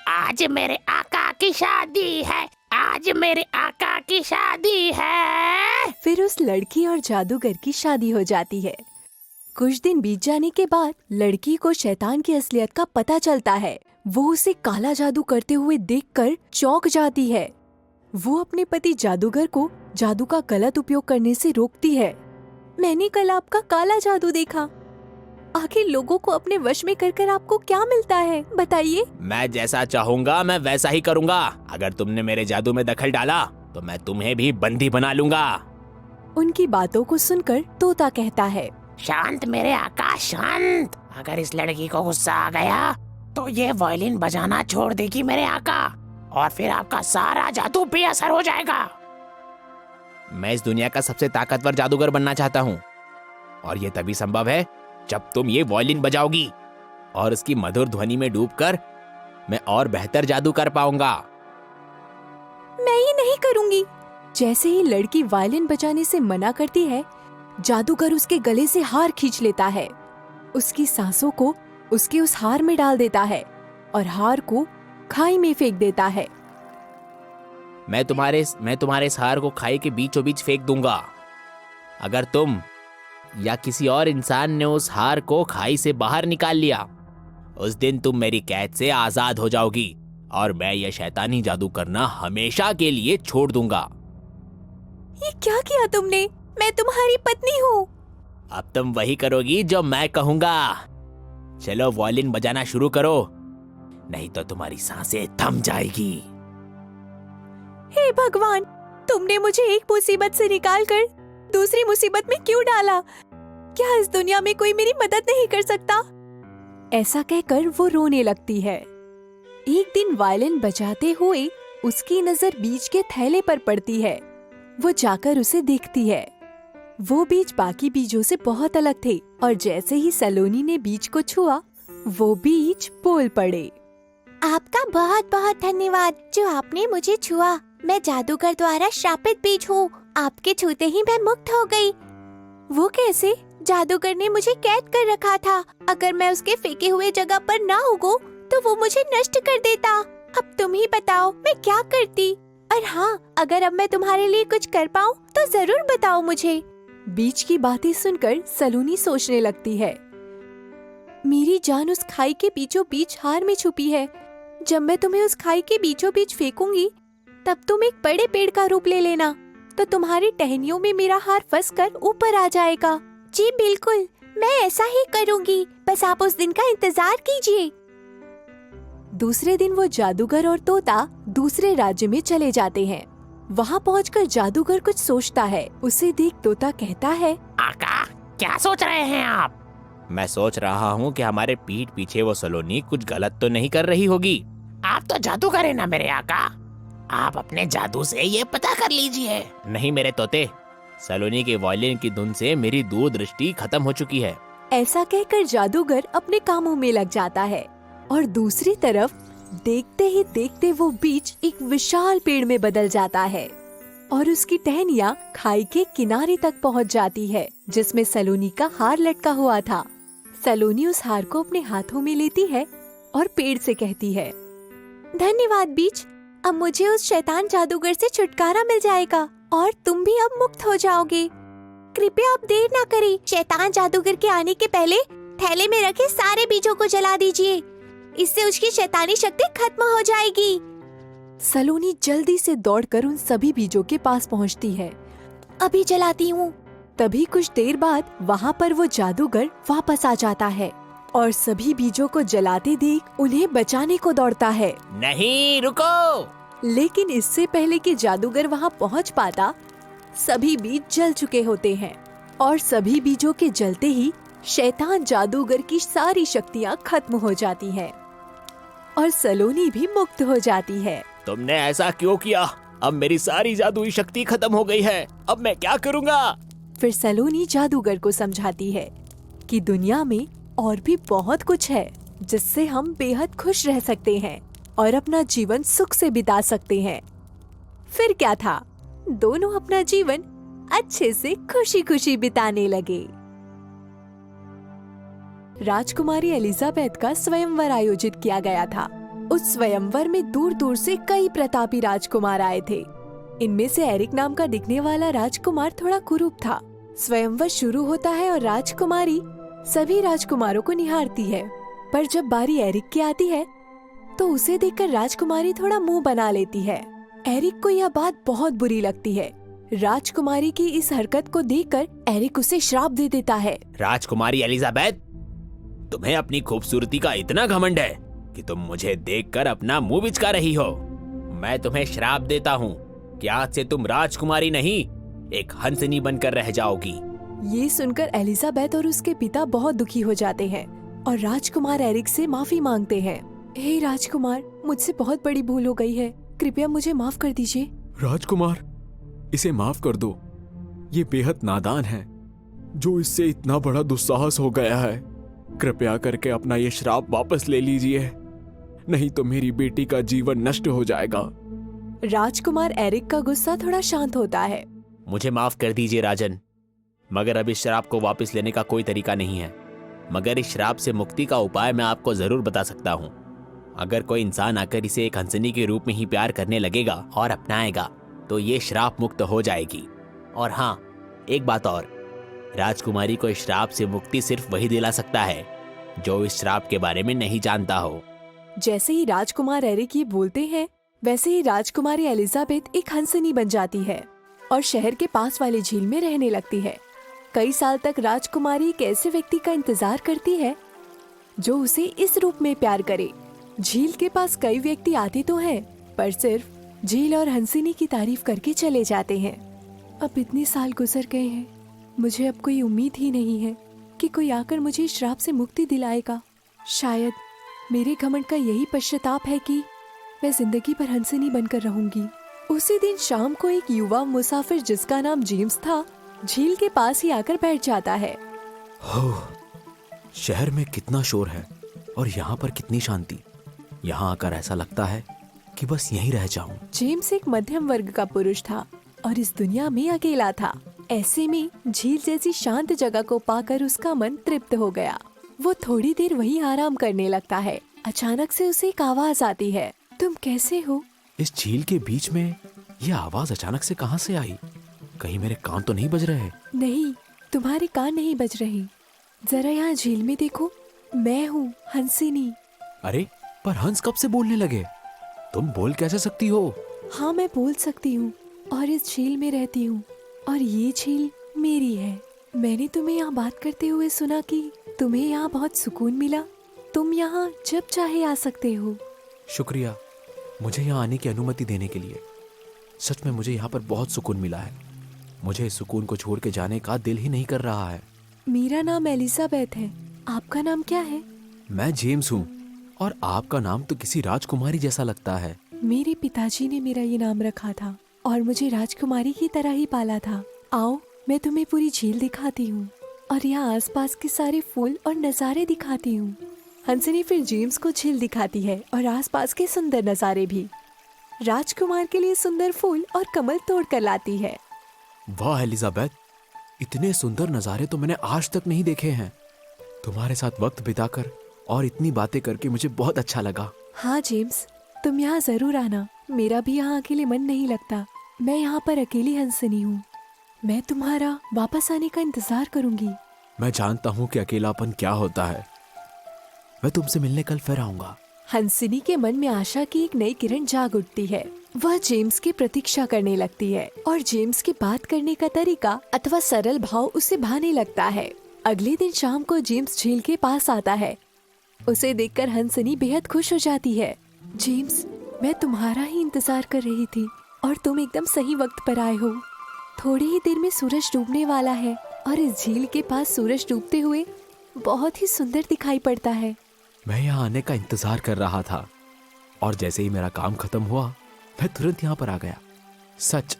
Speaker 9: आज मेरे आका की शादी है, आज मेरे आका की शादी है।
Speaker 6: फिर उस लड़की और जादूगर की शादी हो जाती है। कुछ दिन बीत जाने के बाद लड़की को शैतान की असलियत का पता चलता है। वो उसे काला जादू करते हुए देखकर चौंक जाती है। वो अपने पति जादूगर को जादू का गलत उपयोग करने से रोकती है। मैंने कल आपका काला जादू देखा। आखिर लोगों को अपने वश में कर आपको क्या मिलता है, बताइए।
Speaker 8: मैं जैसा चाहूंगा मैं वैसा ही करूंगा। अगर तुमने मेरे जादू में दखल डाला तो मैं तुम्हें भी बंदी बना लूंगा।
Speaker 6: उनकी बातों को सुनकर तोता कहता है,
Speaker 9: शांत मेरे आका, शांत। अगर इस लड़की को गुस्सा आ गया तो ये वायलिन बजाना छोड़ देगी मेरे आका, और फिर आपका सारा जादू बेअसर हो जाएगा।
Speaker 8: मैं इस दुनिया का सबसे ताकतवर जादूगर बनना चाहता हूँ, और ये तभी संभव है जब तुम ये वायलिन बजाओगी, और उसकी मधुर ध्वनि में डूबकर मैं और बेहतर जादू कर पाऊंगा।
Speaker 6: मैं ये नहीं करूंगी। जैसे ही लड़की वायलिन बजाने से मना करती है, जादूगर उसके गले से हार खींच लेता है, उसकी सांसों को उसके उस हार में डाल देता है और हार को खाई में फेंक देता है।
Speaker 8: मैं तुम्हारे इस हार को खाई के बीचों बीच फेंक दूंगा। अगर तुम या किसी और इंसान ने उस हार को खाई से बाहर निकाल लिया, उस दिन तुम मेरी कैद से आजाद हो जाओगी, और मैं यह शैतानी जादू करना हमेशा के लिए छोड़ दूंगा।
Speaker 6: ये क्या किया तुमने? मैं तुम्हारी पत्नी हूँ।
Speaker 8: अब तुम वही करोगी जो मैं कहूंगा। चलो वायलिन बजाना शुरू करो, नहीं तो तुम्हारी सांसें थम जाएगी।
Speaker 6: हे भगवान, तुमने मुझे एक मुसीबत से निकालकर दूसरी मुसीबत में क्यों डाला? क्या इस दुनिया में कोई मेरी मदद नहीं कर सकता? ऐसा कहकर वो रोने लगती है। एक दिन वायलिन बजाते हुए उसकी नजर बीज के थैले पर पड़ती है। वो जाकर उसे देखती है। वो बीज बाकी बीजों से बहुत अलग थे, और जैसे ही सलोनी ने बीज को छुआ, वो बीज बोल पड़े।
Speaker 3: आपका बहुत बहुत धन्यवाद जो आपने मुझे छुआ। मैं जादूगर द्वारा श्रापित बीज हूँ। आपके छूते ही मैं मुक्त हो गई।
Speaker 6: वो कैसे?
Speaker 3: जादूगर ने मुझे कैद कर रखा था। अगर मैं उसके फेंके हुए जगह पर ना उगूं, तो वो मुझे नष्ट कर देता। अब तुम ही बताओ मैं क्या करती। और हाँ, अगर अब मैं तुम्हारे लिए कुछ कर पाऊँ तो जरूर बताओ मुझे।
Speaker 6: बीज की बातें सुनकर सलोनी सोचने लगती है, मेरी जान उस खाई के बीचों बीच हार में छुपी है। जब मैं तुम्हें उस खाई के बीचों बीच फेंकूंगी, तब तुम एक बड़े पेड़ का रूप ले लेना, तो तुम्हारी टहनियों में मेरा हार फंसकर ऊपर आ जाएगा।
Speaker 3: जी बिल्कुल, मैं ऐसा ही करूंगी। बस आप उस दिन का इंतजार कीजिए।
Speaker 6: दूसरे दिन वो जादूगर और तोता दूसरे राज्य में चले जाते हैं। वहाँ पहुंचकर जादूगर कुछ सोचता है। उसे देख तोता कहता है,
Speaker 9: आका, क्या सोच रहे हैं आप?
Speaker 8: मैं सोच रहा हूँ कि हमारे पीठ पीछे वो सलोनी कुछ गलत तो नहीं कर रही होगी।
Speaker 9: आप तो जादूगर हैं ना मेरे आका, आप अपने जादू से ये पता कर लीजिए।
Speaker 8: नहीं मेरे तोते, सलोनी के वायलिन की धुन से मेरी दूरदृष्टि खत्म हो चुकी है।
Speaker 6: ऐसा कहकर जादूगर अपने कामों में लग जाता है और दूसरी तरफ देखते ही देखते वो बीज एक विशाल पेड़ में बदल जाता है और उसकी टहनियाँ खाई के किनारे तक पहुँच जाती है, जिसमें सलोनी का हार लटका हुआ था। सलोनी उस हार को अपने हाथों में लेती है और पेड़ से कहती है, धन्यवाद बीज, अब मुझे उस शैतान जादूगर से छुटकारा मिल जाएगा और तुम भी अब मुक्त हो जाओगे। कृपया अब देर ना करें, शैतान जादूगर के आने के पहले थैले में रखे सारे बीजों को जला दीजिए, इससे उसकी शैतानी शक्ति खत्म हो जाएगी। सलोनी जल्दी से दौड़कर उन सभी बीजों के पास पहुंचती है। अभी जलाती हूँ। तभी कुछ देर बाद वहाँ पर वो जादूगर वापस आ जाता है और सभी बीजों को जलाते देख उन्हें बचाने को दौड़ता है।
Speaker 8: नहीं रुको!
Speaker 6: लेकिन इससे पहले कि जादूगर वहाँ पहुँच पाता, सभी बीज जल चुके होते हैं और सभी बीजों के जलते ही शैतान जादूगर की सारी शक्तियाँ खत्म हो जाती हैं और सलोनी भी मुक्त हो जाती है।
Speaker 8: तुमने ऐसा क्यों किया? अब मेरी सारी जादुई शक्ति खत्म हो गई है, अब मैं क्या करूँगा?
Speaker 6: फिर सलोनी जादूगर को समझाती है कि दुनिया में और भी बहुत कुछ है जिससे हम बेहद खुश रह सकते हैं और अपना जीवन सुख से बिता सकते हैं। फिर क्या था, दोनों अपना जीवन अच्छे से खुशी खुशी बिताने लगे। राजकुमारी एलिजाबेथ का स्वयंवर आयोजित किया गया था। उस स्वयंवर में दूर दूर से कई प्रतापी राजकुमार आए थे। इनमें से एरिक नाम का दिखने वाला राजकुमार थोड़ा कुरूप था। स्वयंवर शुरू होता है और राजकुमारी सभी राजकुमारों को निहारती है, पर जब बारी एरिक की आती है तो उसे देखकर राजकुमारी थोड़ा मुंह बना लेती है। एरिक को यह बात बहुत बुरी लगती है। राजकुमारी की इस हरकत को देखकर एरिक उसे श्राप दे देता है।
Speaker 8: राजकुमारी एलिजाबेथ, तुम्हें अपनी खूबसूरती का इतना घमंड है कि तुम मुझे देखकर अपना मुंह बिचका रही हो। मैं तुम्हें श्राप देता हूँ कि आज से तुम राजकुमारी नहीं, एक हंसनी बनकर रह जाओगी।
Speaker 6: ये सुनकर एलिजाबेथ और उसके पिता बहुत दुखी हो जाते हैं और राजकुमार एरिक से माफी मांगते हैं। हे राजकुमार, मुझसे बहुत बड़ी भूल हो गई है, कृपया मुझे माफ कर दीजिए।
Speaker 10: राजकुमार, इसे माफ कर दो। ये बेहद नादान है जो इससे इतना बड़ा दुस्साहस हो गया है। कृपया करके अपना ये श्राप वापस ले लीजिए, नहीं तो मेरी बेटी का जीवन नष्ट हो जाएगा।
Speaker 6: राजकुमार एरिक का गुस्सा थोड़ा शांत होता है।
Speaker 8: मुझे माफ कर दीजिए राजन, मगर अब इस श्राप को वापस लेने का कोई तरीका नहीं है। मगर इस श्राप से मुक्ति का उपाय मैं आपको जरूर बता सकता हूँ। अगर कोई इंसान आकर इसे एक हंसनी के रूप में ही प्यार करने लगेगा और अपनाएगा तो ये श्राप मुक्त हो जाएगी। और हाँ, एक बात और, राजकुमारी को इस श्राप से मुक्ति सिर्फ वही दिला सकता है जो इस श्राप के बारे में नहीं जानता हो।
Speaker 6: जैसे ही राजकुमार एरिक ये बोलते हैं, वैसे ही राजकुमारी एलिजाबेथ एक हंसनी बन जाती है और शहर के पास वाली झील में रहने लगती है। कई साल तक राजकुमारी एक ऐसे व्यक्ति का इंतजार करती है जो उसे इस रूप में प्यार करे। झील के पास कई व्यक्ति आते तो हैं, पर सिर्फ झील और हंसिनी की तारीफ करके चले जाते हैं। अब इतने साल गुजर गए हैं, मुझे अब कोई उम्मीद ही नहीं है कि कोई आकर मुझे इस श्राप से मुक्ति दिलाएगा। शायद मेरे घमंड का यही पश्चाताप है कि मैं जिंदगी भर हंसिनी बनकर रहूंगी। उसी दिन शाम को एक युवा मुसाफिर जिसका नाम जेम्स था, झील के पास ही आकर बैठ जाता है।
Speaker 10: हो, शहर में कितना शोर है और यहाँ पर कितनी शांति। यहाँ आकर ऐसा लगता है कि बस यहीं रह जाऊं।
Speaker 6: जेम्स एक मध्यम वर्ग का पुरुष था और इस दुनिया में अकेला था। ऐसे में झील जैसी शांत जगह को पाकर उसका मन तृप्त हो गया। वो थोड़ी देर वहीं आराम करने लगता है। अचानक से उसे एक आवाज आती है, तुम कैसे हो?
Speaker 10: इस झील के बीच में ये आवाज अचानक से कहाँ से आई? कहीं मेरे कान तो नहीं बज रहे?
Speaker 6: नहीं, तुम्हारे कान नहीं बज रहे। जरा यहाँ झील में देखो, मैं हूँ हंसिनी।
Speaker 10: अरे पर हंस कब से बोलने लगे? तुम बोल कैसे सकती हो?
Speaker 6: हाँ, मैं बोल सकती हूँ और इस झील में रहती हूँ और ये झील मेरी है। मैंने तुम्हें यहाँ बात करते हुए सुना कि तुम्हें यहाँ बहुत सुकून मिला। तुम यहाँ जब चाहे आ सकते हो।
Speaker 10: शुक्रिया मुझे यहाँ आने की अनुमति देने के लिए। सच में मुझे यहाँ पर बहुत सुकून मिला है। मुझे इस सुकून को छोड़ के जाने का दिल ही नहीं कर रहा है।
Speaker 6: मेरा नाम एलिजाबेथ है। आपका नाम क्या है?
Speaker 10: मैं जेम्स हूँ और आपका नाम तो किसी राजकुमारी जैसा लगता है।
Speaker 6: मेरे पिताजी ने मेरा ये नाम रखा था और मुझे राजकुमारी की तरह ही पाला था। आओ, मैं तुम्हें पूरी झील दिखाती हूँ और यहाँ आसपास के सारे फूल और नज़ारे दिखाती हूँ। हंसनी फिर जेम्स को झील दिखाती है और आसपास के सुंदर नज़ारे भी। राजकुमार के लिए सुंदर फूल और कमल तोड़ कर लाती है।
Speaker 10: वाह एलिजाबेथ, इतने सुंदर नज़ारे तो मैंने आज तक नहीं देखे हैं। तुम्हारे साथ वक्त बिताकर और इतनी बातें करके मुझे बहुत अच्छा लगा।
Speaker 6: हाँ जेम्स, तुम यहाँ जरूर आना। मेरा भी यहाँ अकेले मन नहीं लगता। मैं यहाँ पर अकेली हंसनी हूँ। मैं तुम्हारा वापस आने का इंतजार करूंगी।
Speaker 10: मैं जानता हूँ कि अकेलापन क्या होता है। मैं तुमसे मिलने कल फिर आऊंगा।
Speaker 6: हंसनी के मन में आशा की एक नई किरण जाग उठती है। वह जेम्स की प्रतीक्षा करने लगती है और जेम्स की बात करने का तरीका अथवा सरल भाव उसे भाने लगता है। अगले दिन शाम को जेम्स झील के पास आता है। उसे देखकर हंसनी बेहद खुश हो जाती है। जेम्स, मैं तुम्हारा ही इंतजार कर रही थी और तुम एकदम सही वक्त पर आए हो। थोड़ी ही देर में सूरज डूबने वाला है और इस झील के पास सूरज डूबते हुए बहुत ही सुंदर दिखाई पड़ता है।
Speaker 10: मैं यहाँ आने का इंतजार कर रहा था और जैसे ही मेरा काम खत्म हुआ मैं तुरंत यहाँ पर आ गया। सच,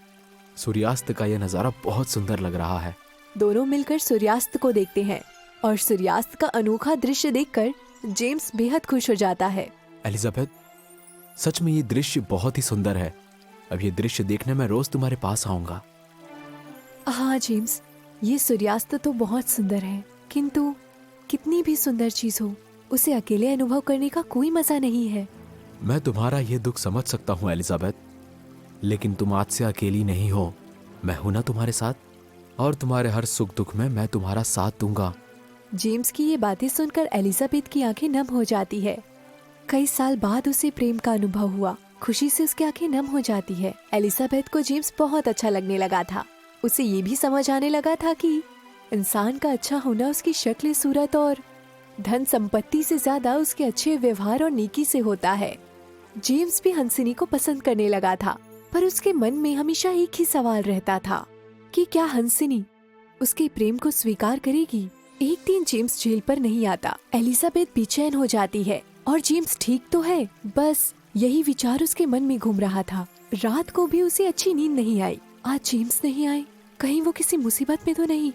Speaker 10: सूर्यास्त का यह नज़ारा बहुत सुंदर लग रहा है।
Speaker 6: दोनों मिलकर सूर्यास्त को देखते हैं और सूर्यास्त का अनोखा दृश्य देखकर जेम्स बेहद खुश हो जाता है।
Speaker 10: एलिजाबेथ, सच में ये दृश्य बहुत ही सुंदर है। अब ये दृश्य देखने मैं रोज तुम्हारे पास आऊंगा।
Speaker 6: हाँ जेम्स, ये सूर्यास्त तो बहुत सुंदर है, किंतु कितनी भी सुंदर चीज हो उसे अकेले अनुभव करने का कोई मजा नहीं है।
Speaker 10: मैं तुम्हारा ये दुख समझ सकता हूँ एलिजाबेथ, लेकिन तुम आज से अकेली नहीं हो। मैं हूं ना तुम्हारे साथ, और तुम्हारे हर सुख दुख में मैं तुम्हारा साथ दूंगा।
Speaker 6: जेम्स की ये बातें सुनकर एलिजाबेथ की आंखें नम हो जाती है। कई साल बाद उसे प्रेम का अनुभव हुआ। खुशी से उसकी आंखें नम हो जाती है। एलिजाबेथ को जेम्स बहुत अच्छा लगने लगा था। उसे ये भी समझ आने लगा था कि इंसान का अच्छा होना उसकी शक्ल सूरत और धन संपत्ति से ज्यादा उसके अच्छे व्यवहार और नेकी से होता है। जेम्स भी हंसनी को पसंद करने लगा था, पर उसके मन में हमेशा एक ही सवाल रहता था कि क्या हंसनी उसके प्रेम को स्वीकार करेगी। एक दिन जेम्स झील पर नहीं आता। एलिजाबेथ बेचैन हो जाती है और जेम्स ठीक तो है, बस यही विचार उसके मन में घूम रहा था। रात को भी उसे अच्छी नींद नहीं आई। आज जेम्स नहीं आए, कहीं वो किसी मुसीबत में तो नहीं।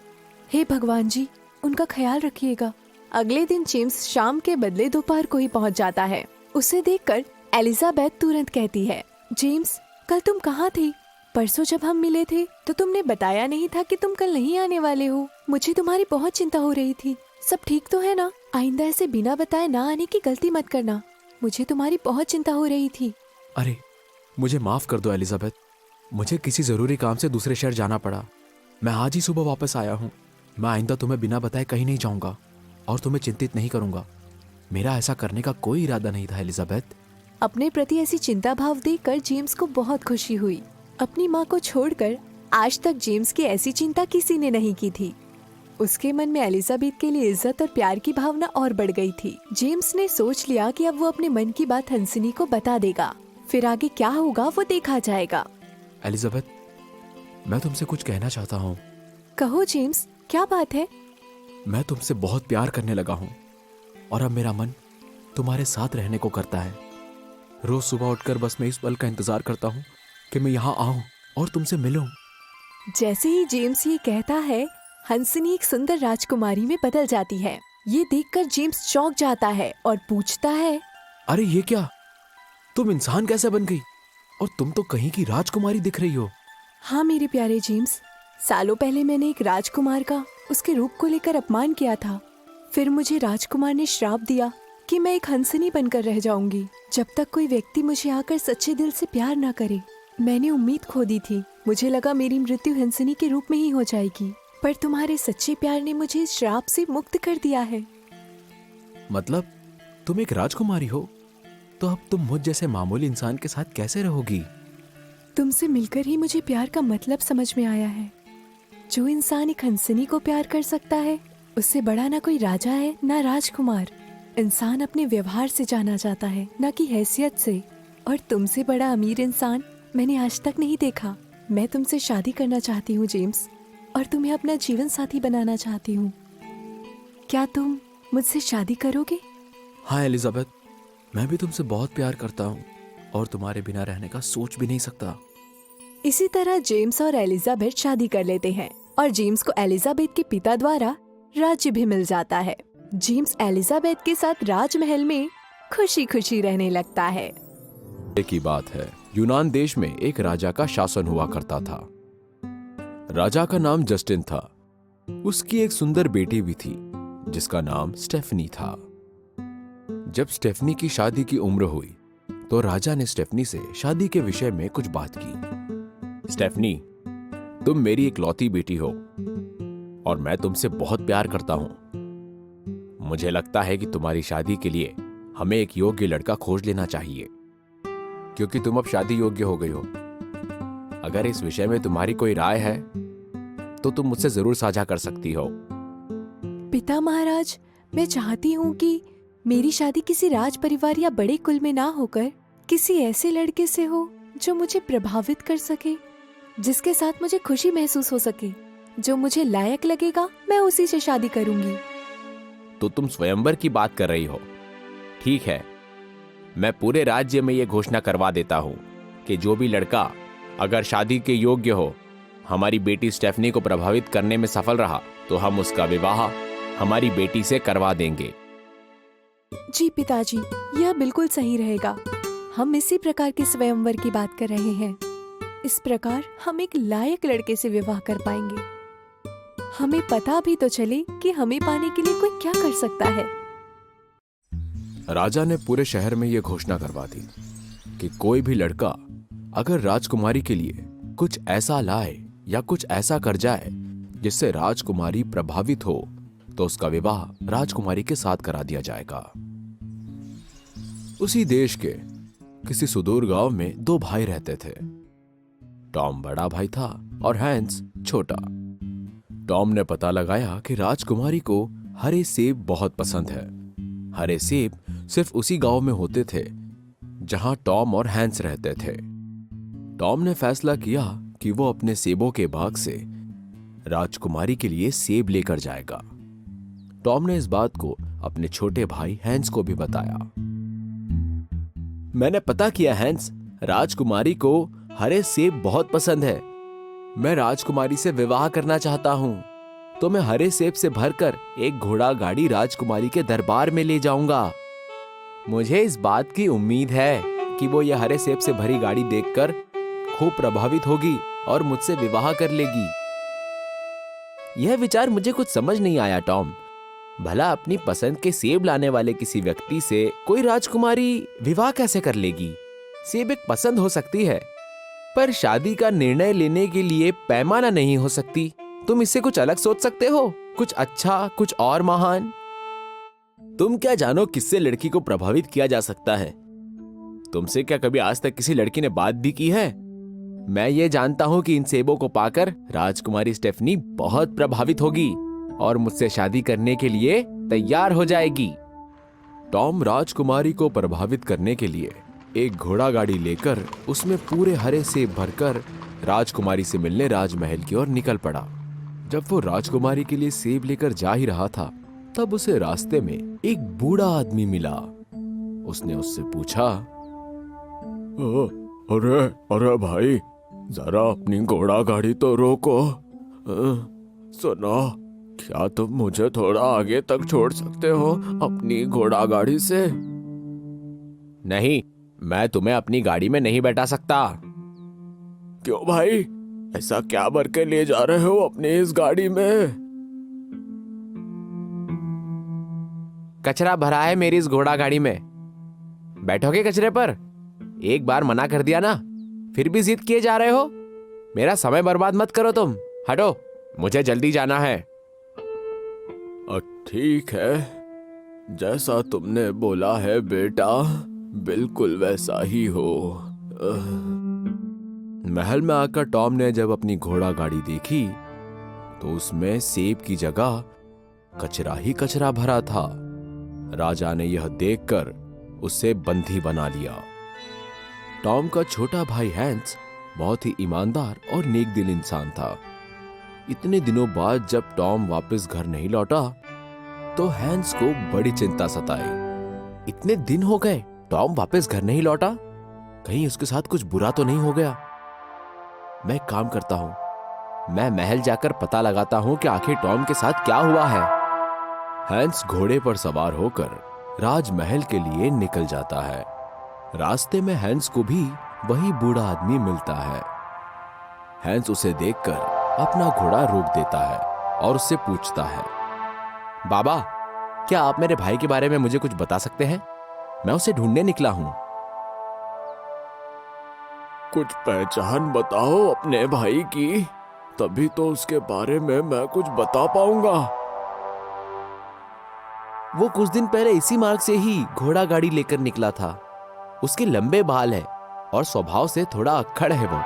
Speaker 6: हे भगवान जी, उनका ख्याल रखिएगा। अगले दिन जेम्स शाम के बदले दोपहर को ही पहुंच जाता है। उसे देखकर एलिजाबेथ तुरंत कहती है, जेम्स, कल तुम कहाँ थे? परसों जब हम मिले थे तो तुमने बताया नहीं था कि तुम कल नहीं आने वाले हो। मुझे तुम्हारी बहुत चिंता हो रही थी। सब ठीक तो है ना? आइंदा ऐसे बिना बताए ना आने की गलती मत करना। मुझे तुम्हारी बहुत चिंता हो रही थी।
Speaker 10: अरे, मुझे माफ कर दो एलिजाबेथ, मुझे किसी जरूरी काम से दूसरे शहर जाना पड़ा। मैं आज ही सुबह वापस आया हूँ। मैं आइंदा तुम्हें बिना बताए कहीं नहीं जाऊंगा और तुम्हें चिंतित नहीं करूंगा। मेरा ऐसा करने का कोई इरादा नहीं था एलिजाबेथ।
Speaker 6: अपने प्रति ऐसी चिंता भाव देखकर जेम्स को बहुत खुशी हुई। अपनी माँ को छोड़कर आज तक जेम्स की ऐसी चिंता किसी ने नहीं की थी। उसके मन में एलिजाबेथ के लिए इज्जत और प्यार की भावना और बढ़ गई थी। जेम्स ने सोच लिया कि अब वो अपने मन की बात हंसनी को बता देगा, फिर आगे क्या होगा वो देखा जाएगा।
Speaker 10: एलिजाबेथ, मैं तुमसे कुछ कहना चाहता हूँ।
Speaker 6: कहो जेम्स, क्या बात है?
Speaker 10: मैं तुमसे बहुत प्यार करने लगा हूँ और अब मेरा मन तुम्हारे साथ रहने को करता है। रोज सुबह उठकर बस मैं इस पल का इंतजार करता हूँ कि मैं यहाँ आऊँ और तुमसे मिलूं।
Speaker 6: जैसे ही जेम्स ये कहता है, हंसनी एक सुंदर राजकुमारी में बदल जाती है। ये देखकर जेम्स चौंक जाता है और पूछता है,
Speaker 10: अरे ये क्या? तुम इंसान कैसे बन गई? और तुम तो कहीं की राजकुमारी दिख रही हो।
Speaker 6: हाँ मेरे प्यारे जेम्स, सालों पहले मैंने एक राजकुमार का उसके रूप को लेकर अपमान किया था। फिर मुझे राजकुमार ने श्राप दिया कि मैं एक हंसनी बनकर रह जाऊंगी जब तक कोई व्यक्ति मुझे आकर सच्चे दिल से प्यार ना करे। मैंने उम्मीद खो दी थी। मुझे लगा मेरी मृत्यु हंसनी के रूप में ही हो जाएगी, पर तुम्हारे सच्चे प्यार ने मुझे इस श्राप से मुक्त कर दिया है।
Speaker 10: मतलब तुम एक राजकुमारी हो, तो अब तुम मुझ जैसे मामूली इंसान के साथ कैसे रहोगी?
Speaker 6: तुमसे मिलकर ही मुझे प्यार का मतलब समझ में आया है। जो इंसान एक हंसनी को प्यार कर सकता है, उससे बड़ा ना कोई राजा है ना राजकुमार। इंसान अपने व्यवहार से जाना जाता है, ना कि हैसियत से। और तुमसे बड़ा अमीर इंसान मैंने आज तक नहीं देखा। मैं तुमसे शादी करना चाहती हूँ जेम्स, और तुम्हें अपना जीवन साथी बनाना चाहती हूँ। क्या तुम मुझसे शादी करोगे?
Speaker 10: हाँ एलिजाबेथ, मैं भी तुमसे बहुत प्यार करता हूँ और तुम्हारे बिना रहने का सोच भी नहीं सकता।
Speaker 6: इसी तरह जेम्स और एलिजाबेथ शादी कर लेते हैं और जेम्स को एलिजाबेथ के पिता द्वारा राज्य भी मिल जाता है। जेम्स एलिजाबेथ के साथ राजमहल में खुशी खुशी रहने लगता है।
Speaker 10: एक ही बात है, यूनान देश में एक राजा का शासन हुआ करता था। राजा का नाम जस्टिन था। उसकी एक सुंदर बेटी भी थी जिसका नाम स्टेफनी था। जब स्टेफनी की शादी की उम्र हुई तो राजा ने स्टेफनी से शादी के विषय में कुछ बात की। स्टेफनी, तुम मेरी इकलौती बेटी हो और मैं तुमसे बहुत प्यार करता हूं। मुझे लगता है कि तुम्हारी शादी के लिए हमें एक योग्य लड़का खोज लेना चाहिए, क्योंकि तुम अब शादी योग्य हो गई हो। अगर इस विषय में तुम्हारी कोई राय है तो तुम मुझसे जरूर साझा कर सकती हो।
Speaker 6: पिता महाराज, मैं चाहती हूँ कि मेरी शादी किसी राज परिवार या बड़े कुल में ना होकर किसी ऐसे लड़के से हो जो मुझे प्रभावित कर सके, जिसके साथ मुझे खुशी महसूस हो सके। जो मुझे लायक लगेगा मैं उसी से शादी करूंगी।
Speaker 8: तो तुम स्वयंवर की बात कर रही हो? ठीक है, मैं पूरे राज्य में यह घोषणा करवा देता हूं कि जो भी लड़का अगर शादी के योग्य हो, हमारी बेटी स्टेफनी को प्रभावित करने में सफल रहा, तो हम उसका विवाह हमारी बेटी से करवा देंगे।
Speaker 6: जी पिताजी, यह बिल्कुल सही रहेगा। हम इसी प्रकार के स्वयंवर की बात कर रहे हैं। इस प्रकार हम एक लायक लड़के से विवाह कर पाएंगे। हमें पता भी तो चले कि हमें पाने के लिए कोई क्या कर सकता है।
Speaker 10: राजा ने पूरे शहर में यह घोषणा करवा दी कि कोई भी लड़का अगर राजकुमारी के लिए कुछ ऐसा लाए या कुछ ऐसा कर जाए जिससे राजकुमारी प्रभावित हो, तो उसका विवाह राजकुमारी के साथ करा दिया जाएगा। उसी देश के किसी सुदूर गांव में दो भाई रहते थे। टॉम बड़ा भाई था और हैंस छोटा। टॉम ने पता लगाया कि राजकुमारी को हरे सेब बहुत पसंद है। हरे सेब सिर्फ उसी गांव में होते थे जहां टॉम और हैंस रहते थे। टॉम ने फैसला किया कि वो अपने सेबों के बाग से राजकुमारी के लिए सेब लेकर जाएगा। टॉम ने इस बात को अपने छोटे भाई हैंस को भी बताया। मैंने पता किया हैंस, राजकुमारी को हरे सेब बहुत पसंद है। मैं राजकुमारी से विवाह करना चाहता हूं, तो मैं हरे सेब से भरकर एक घोड़ा गाड़ी राजकुमारी के दरबार में ले जाऊंगा। मुझे इस बात की उम्मीद है कि वो यह हरे सेब से भरी गाड़ी देखकर खूब प्रभावित होगी और मुझसे विवाह कर लेगी। यह विचार मुझे कुछ समझ नहीं आया टॉम। भला अपनी पसंद के सेब लाने वाले किसी व्यक्ति से कोई राजकुमारी विवाह कैसे कर लेगी? सेब एक पसंद हो सकती है, पर शादी का निर्णय लेने के लिए पैमाना नहीं हो सकती। तुम इससे कुछ अलग सोच सकते हो, कुछ अच्छा, कुछ और महान। तुम क्या जानो किससे लड़की को प्रभावित किया जा सकता है? तुमसे क्या कभी आज तक किसी लड़की ने बात भी की है? मैं ये जानता हूं कि इन सेबों को पाकर राजकुमारी स्टेफनी बहुत प्रभावित होगी और मुझसे शादी करने के लिए तैयार हो जाएगी। टॉम राजकुमारी को प्रभावित करने के लिए एक घोड़ा गाड़ी लेकर उसमें पूरे हरे सेब भरकर राजकुमारी से मिलने राजमहल की ओर निकल पड़ा। जब वो राजकुमारी के लिए सेब लेकर जा ही रहा था, तब उसे रास्ते में एक बूढ़ा आदमी मिला। उसने उससे पूछा, अरे अरे भाई, जरा अपनी घोड़ा गाड़ी तो रोको। सुनो, क्या तुम मुझे थोड़ा आगे तक छोड़ सकते हो अपनी घोड़ा गाड़ी से? नहीं, मैं तुम्हें अपनी गाड़ी में नहीं बैठा सकता। क्यों भाई, ऐसा क्या भर के ले जा रहे हो अपनी इस गाड़ी में? कचरा भरा है मेरी इस घोड़ा गाड़ी में। बैठोगे कचरे पर? एक बार मना कर दिया ना, फिर भी जिद किए जा रहे हो। मेरा समय बर्बाद मत करो तुम, हटो, मुझे जल्दी जाना है। ठीक है, जैसा तुमने बोला है बेटा, बिल्कुल वैसा ही हो। महल में आकर टॉम ने जब अपनी घोड़ा गाड़ी देखी तो उसमें सेब की जगह कचरा ही कचरा भरा था। राजा ने यह देखकर उसे बंदी बना लिया। टॉम का छोटा भाई हैंस बहुत ही ईमानदार और नेक दिल इंसान था। इतने दिनों बाद जब टॉम वापस घर नहीं लौटा तो हैंस को बड़ी चिंता सताई। इतने दिन हो गए टॉम वापस घर नहीं लौटा, कहीं उसके साथ कुछ बुरा तो नहीं हो गया। मैं एक काम करता हूं, मैं महल जाकर पता लगाता हूं कि आखिर टॉम के साथ क्या हुआ है। हैंस घोड़े पर सवार होकर राजमहल के लिए निकल जाता है। रास्ते में हैंस को भी वही बूढ़ा आदमी मिलता है। हैंस उसे देखकर अपना घोड़ा रोक देता है और उससे पूछता है, बाबा, क्या आप मेरे भाई के बारे में मुझे कुछ बता सकते हैं? मैं उसे ढूंढने निकला हूं। कुछ पहचान बताओ अपने भाई की, तभी तो उसके बारे में मैं कुछ बता पाऊंगा। वो कुछ दिन पहले इसी मार्ग से ही घोड़ा गाड़ी लेकर निकला था। उसके लंबे बाल है और स्वभाव से थोड़ा अक्खड़ है वो।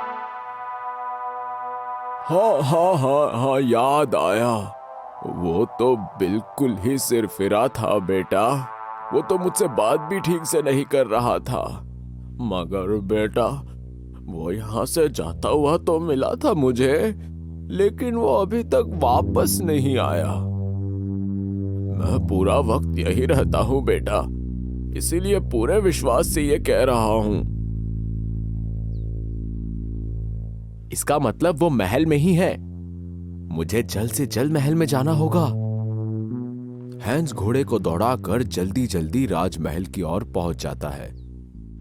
Speaker 10: हाँ, याद आया। वो तो बिल्कुल ही सिरफिरा था बेटा। वो तो मुझसे बात भी ठीक से नहीं कर रहा था। मगर बेटा, वो यहाँ से जाता हुआ तो मिला था मुझे, लेकिन वो अभी तक वापस नहीं आया। मैं पूरा वक्त यही रहता हूँ बेटा, इसीलिए पूरे विश्वास से ये कह रहा हूँ। इसका मतलब वो महल में ही है। मुझे जल्द से जल्द महल में जाना होगा। हैंस घोड़े को दौड़ाकर जल्दी जल्दी राजमहल की ओर पहुंच जाता है।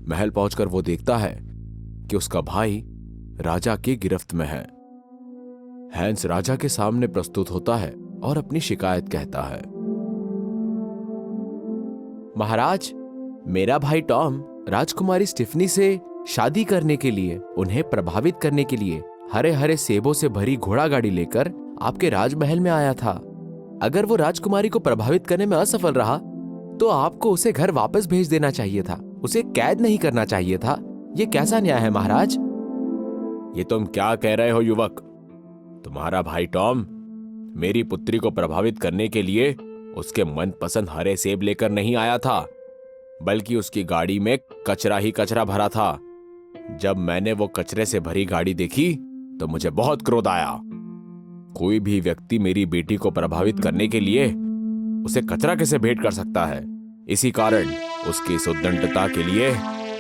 Speaker 10: महल पहुंचकर वो देखता है कि उसका भाई राजा की गिरफ्त में है। हैंस राजा के सामने प्रस्तुत होता है और अपनी शिकायत कहता है। महाराज, मेरा भाई टॉम राजकुमारी स्टिफनी से शादी करने के लिए, उन्हें प्रभावित करने के लिए हरे हरे सेबों से भरी घोड़ा गाड़ी लेकर आपके राजमहल में आया था। अगर वो राजकुमारी को प्रभावित करने में असफल रहा तो आपको उसे घर वापस भेज देना चाहिए था, उसे कैद नहीं करना चाहिए था। ये कैसा न्याय है महाराज? ये तुम क्या कह रहे हो युवक? तुम्हारा भाई टॉम मेरी पुत्री को प्रभावित करने के लिए उसके मनपसंद हरे सेब लेकर नहीं आया था, बल्कि उसकी गाड़ी में कचरा ही कचरा भरा था। जब मैंने वो कचरे से भरी गाड़ी देखी तो मुझे बहुत क्रोध आया। कोई भी व्यक्ति मेरी बेटी को प्रभावित करने के लिए उसे कचरा कैसे भेंट कर सकता है? इसी कारण उसकी इस उद्दंडता के लिए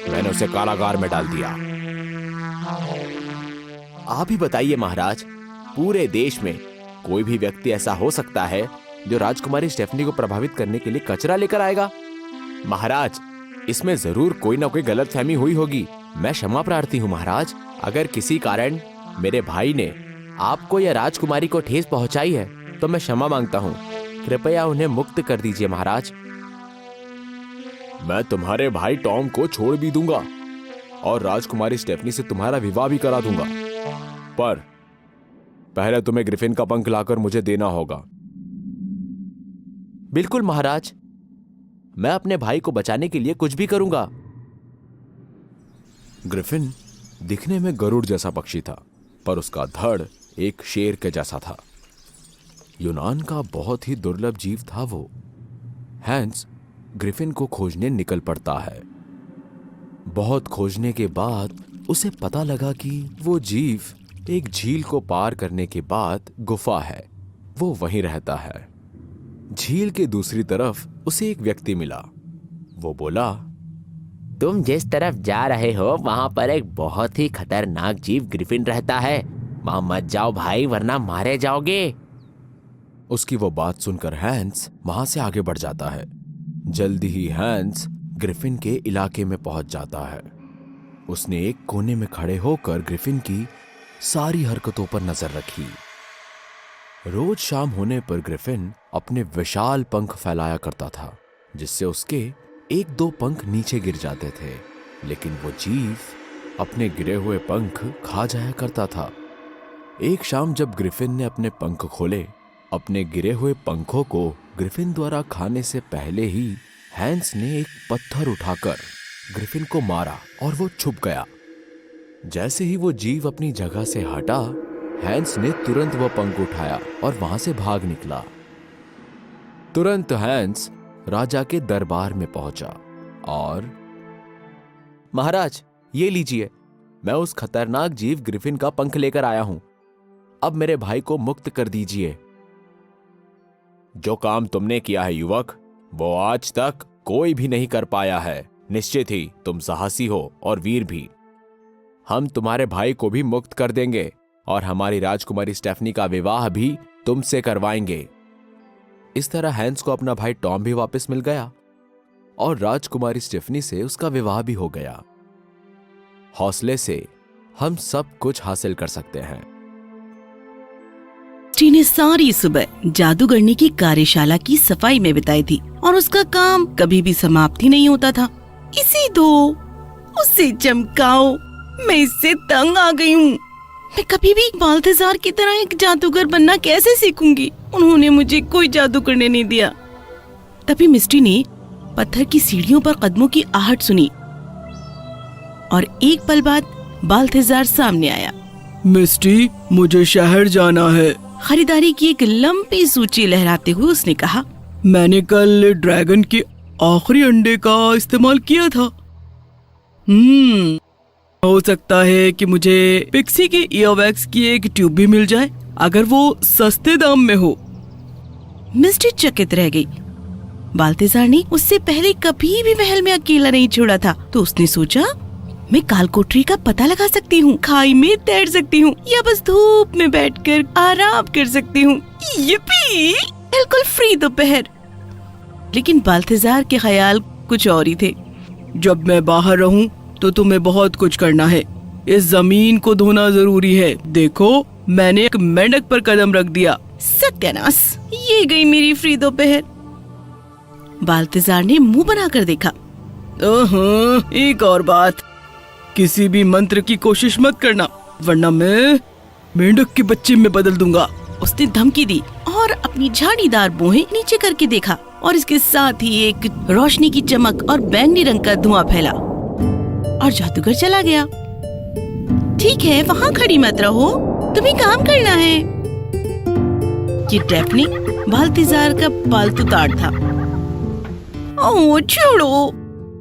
Speaker 10: मैंने उसे कारागार में डाल दिया। आप ही बताइए महाराज, पूरे देश में कोई भी व्यक्ति ऐसा हो सकता है जो राजकुमारी स्टेफनी को प्रभावित करने के लिए कचरा लेकर आएगा? महाराज, इसमें जरूर कोई ना कोई गलतफहमी हुई होगी। मैं क्षमा प्रार्थी हूँ महाराज। अगर किसी कारण मेरे भाई ने आपको या राजकुमारी को ठेस पहुंचाई है तो मैं क्षमा मांगता हूँ। कृपया उन्हें मुक्त कर दीजिए महाराज। मैं तुम्हारे भाई टॉम को छोड़ भी दूंगा और राजकुमारी स्टेफनी से तुम्हारा विवाह भी करा दूंगा, पर पहले तुम्हें ग्रिफिन का पंख लाकर मुझे देना होगा। बिल्कुल महाराज, मैं अपने भाई को बचाने के लिए कुछ भी करूंगा। ग्रिफिन दिखने में गरुड़ जैसा पक्षी था, पर उसका धड़ एक शेर के जैसा था। यूनान का बहुत ही दुर्लभ जीव था वो। हैंस ग्रिफिन को खोजने निकल पड़ता है। बहुत खोजने के बाद उसे पता लगा कि वो जीव एक झील को पार करने के बाद गुफा है, वो वहीं रहता है। झील के दूसरी तरफ उसे एक व्यक्ति मिला। वो बोला,
Speaker 8: तुम जिस तरफ जा रहे हो वहां पर एक बहुत ही खतरनाक जीव ग्रिफिन रहता है। वहां मत जाओ भाई, वरना मारे जाओगे।
Speaker 10: उसकी वो बात सुनकर हैंस वहां से आगे बढ़ जाता है। जल्दी ही हैंस ग्रिफिन के इलाके में पहुंच जाता है। उसने एक कोने में खड़े होकर ग्रिफिन की सारी हरकतों पर नजर रखी। रोज शाम होने पर ग्रिफिन अपने विशाल पंख फैलाया करता था, जिससे उसके एक दो पंख नीचे गिर जाते थे, लेकिन वो जीव अपने गिरे हुए पंख खा जाया करता था। एक शाम जब ग्रिफिन ने अपने पंख खोले, अपने गिरे हुए पंखों को ग्रिफिन द्वारा खाने से पहले ही हैंस ने एक पत्थर उठाकर ग्रिफिन को मारा और वो छुप गया। जैसे ही वो जीव अपनी जगह से हटा, हैंस ने तुरंत वो पंख उठाया और वहां से भाग निकला। तुरंत हैंस राजा के दरबार में पहुंचा और, महाराज,
Speaker 8: ये लीजिए, मैं उस खतरनाक जीव ग्रिफिन का पंख लेकर आया हूं। अब मेरे भाई को मुक्त कर दीजिए। जो काम तुमने किया है युवक, वो आज तक कोई भी नहीं कर पाया है। निश्चित ही तुम साहसी हो और वीर भी। हम तुम्हारे भाई को भी मुक्त कर देंगे और हमारी राजकुमारी स्टेफनी का विवाह भी तुमसे करवाएंगे। इस तरह हैंस को अपना भाई टॉम भी वापस मिल गया और राजकुमारी स्टेफनी से उसका विवाह भी हो गया। हौसले से हम सब कुछ हासिल कर सकते हैं।
Speaker 11: मिस्टी ने सारी सुबह जादूगरनी की कार्यशाला की सफाई में बिताई थी और उसका काम कभी भी समाप्त ही नहीं होता था। इसे दो, उसे चमकाओ, मैं इससे तंग आ गई हूँ। मैं कभी भी बाल्थाजार की तरह एक जादूगर बनना कैसे सीखूंगी? उन्होंने मुझे कोई जादू करने नहीं दिया। तभी मिस्टी ने पत्थर की सीढ़ियों पर कदमों की आहट सुनी और एक पल बाद बाल्थाजार सामने आया।
Speaker 10: मिस्टी, मुझे शहर जाना है।
Speaker 11: खरीदारी की एक लंबी सूची लहराते हुए उसने कहा,
Speaker 10: मैंने कल ड्रैगन के आखिरी अंडे का इस्तेमाल किया था। हो सकता है कि मुझे पिक्सी के ईयरवैक्स की एक ट्यूब भी मिल जाए, अगर वो सस्ते दाम में हो।
Speaker 11: मिस्टी चकित रह गई। बाल्थाजार ने उससे पहले कभी भी महल में अकेला नहीं छोड़ा था, तो उसने सोचा, मैं कालकोठरी का पता लगा सकती हूँ, खाई में तैर सकती हूँ या बस धूप में बैठकर आराम कर सकती हूँ। yippee! बिल्कुल फ्री दोपहर। लेकिन बाल्थाजार के ख्याल कुछ और ही थे।
Speaker 10: जब मैं बाहर रहूं तो तुम्हें बहुत कुछ करना है। इस जमीन को धोना जरूरी है। देखो, मैंने एक मेंढक पर कदम रख दिया।
Speaker 11: सत्यानाश, ये गई मेरी फ्री दोपहर। बाल्थाजार ने मुंह बनाकर देखा।
Speaker 10: एक और बात, किसी भी मंत्र की कोशिश मत करना, वरना मैं मेंढक के बच्चे में बदल दूंगा।
Speaker 11: उसने धमकी दी और अपनी झाड़ीदार भौहें नीचे करके देखा और इसके साथ ही एक रोशनी की चमक और बैंगनी रंग का धुआं फैला और जादूगर चला गया। ठीक है, वहाँ खड़ी मत रहो, तुम्हें काम करना है। ये डैफ्नी बाल्थाजार का पालतू ताड़ था। ओह छोड़ो,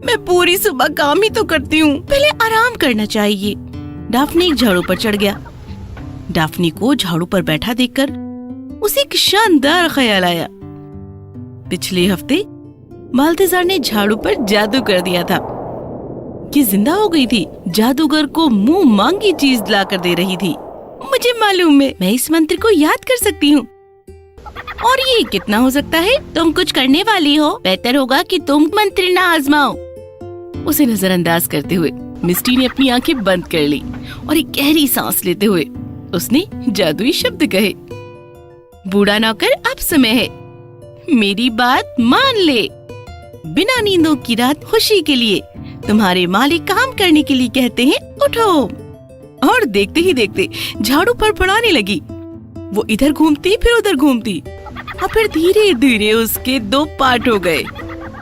Speaker 11: मैं पूरी सुबह काम ही तो करती हूँ, पहले आराम करना चाहिए। डाफनी एक झाड़ू पर चढ़ गया। डाफनी को झाड़ू पर बैठा देखकर उसे एक शानदार ख्याल आया। पिछले हफ्ते बाल्थाजार ने झाड़ू पर जादू कर दिया था कि जिंदा हो गई थी। जादूगर को मुंह मांगी चीज ला कर दे रही थी। मुझे मालूम है, मैं इस मंत्र को याद कर सकती हूँ। और ये कितना हो सकता है? तुम कुछ करने वाली हो, बेहतर होगा कि तुम मंत्र ना आजमाओ। उसे नजरअंदाज करते हुए मिस्टी ने अपनी आंखें बंद कर ली और एक गहरी सांस लेते हुए उसने जादुई शब्द कहे, बूढ़ा नौकर, अब समय है, मेरी बात मान ले। बिना नींदों की रात खुशी के लिए तुम्हारे मालिक काम करने के लिए कहते हैं, उठो। और देखते ही देखते झाड़ू फड़फड़ाने लगी। वो इधर घूमती फिर उधर घूमती और फिर धीरे धीरे उसके दो पार्ट हो गए।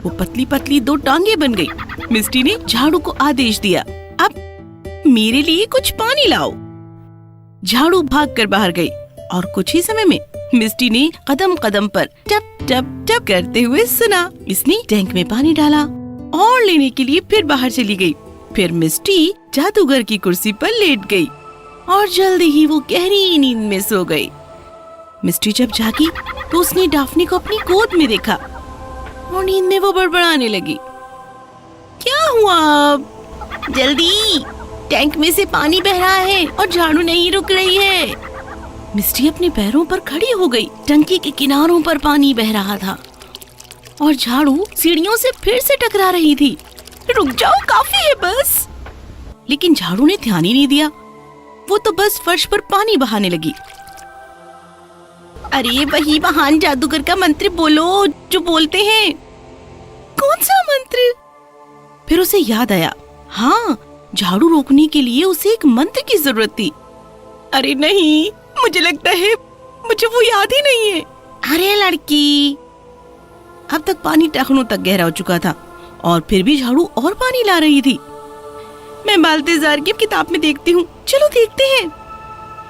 Speaker 11: वो पतली पतली दो टांगे बन गई। मिस्टी ने झाड़ू को आदेश दिया, अब मेरे लिए कुछ पानी लाओ। झाड़ू भागकर बाहर गई और कुछ ही समय में मिस्टी ने कदम कदम पर टप टप टप करते हुए सुना। इसने टैंक में पानी डाला और लेने के लिए फिर बाहर चली गई। फिर मिस्टी जादूगर की कुर्सी पर लेट गई और जल्दी ही वो गहरी नींद में सो गई। मिस्टी जब जागी तो उसने डाफनी को अपनी गोद में देखा और नींद में वो बड़बड़ाने लगी, क्या हुआ अब? जल्दी, टैंक में से पानी बह रहा है और झाड़ू नहीं रुक रही है। मिस्टी अपने पैरों पर खड़ी हो गई। टंकी के किनारों पर पानी बह रहा था और झाड़ू सीढ़ियों से फिर से टकरा रही थी। रुक जाओ, काफी है बस। लेकिन झाड़ू ने ध्यान ही नहीं दिया। वो तो बस फर्श पर पानी बहाने लगी। अरे वही महान जादूगर का मंत्र बोलो जो बोलते हैं। कौन सा मंत्र? फिर उसे याद आया, हाँ, झाड़ू रोकने के लिए उसे एक मंत्र की जरूरत थी। अरे नहीं, मुझे लगता है मुझे वो याद ही नहीं है। अरे लड़की, अब तक पानी टखनों तक गहरा हो चुका था और फिर भी झाड़ू और पानी ला रही थी। मैं बाल्थाजार की किताब में देखती हूँ, चलो देखते हैं।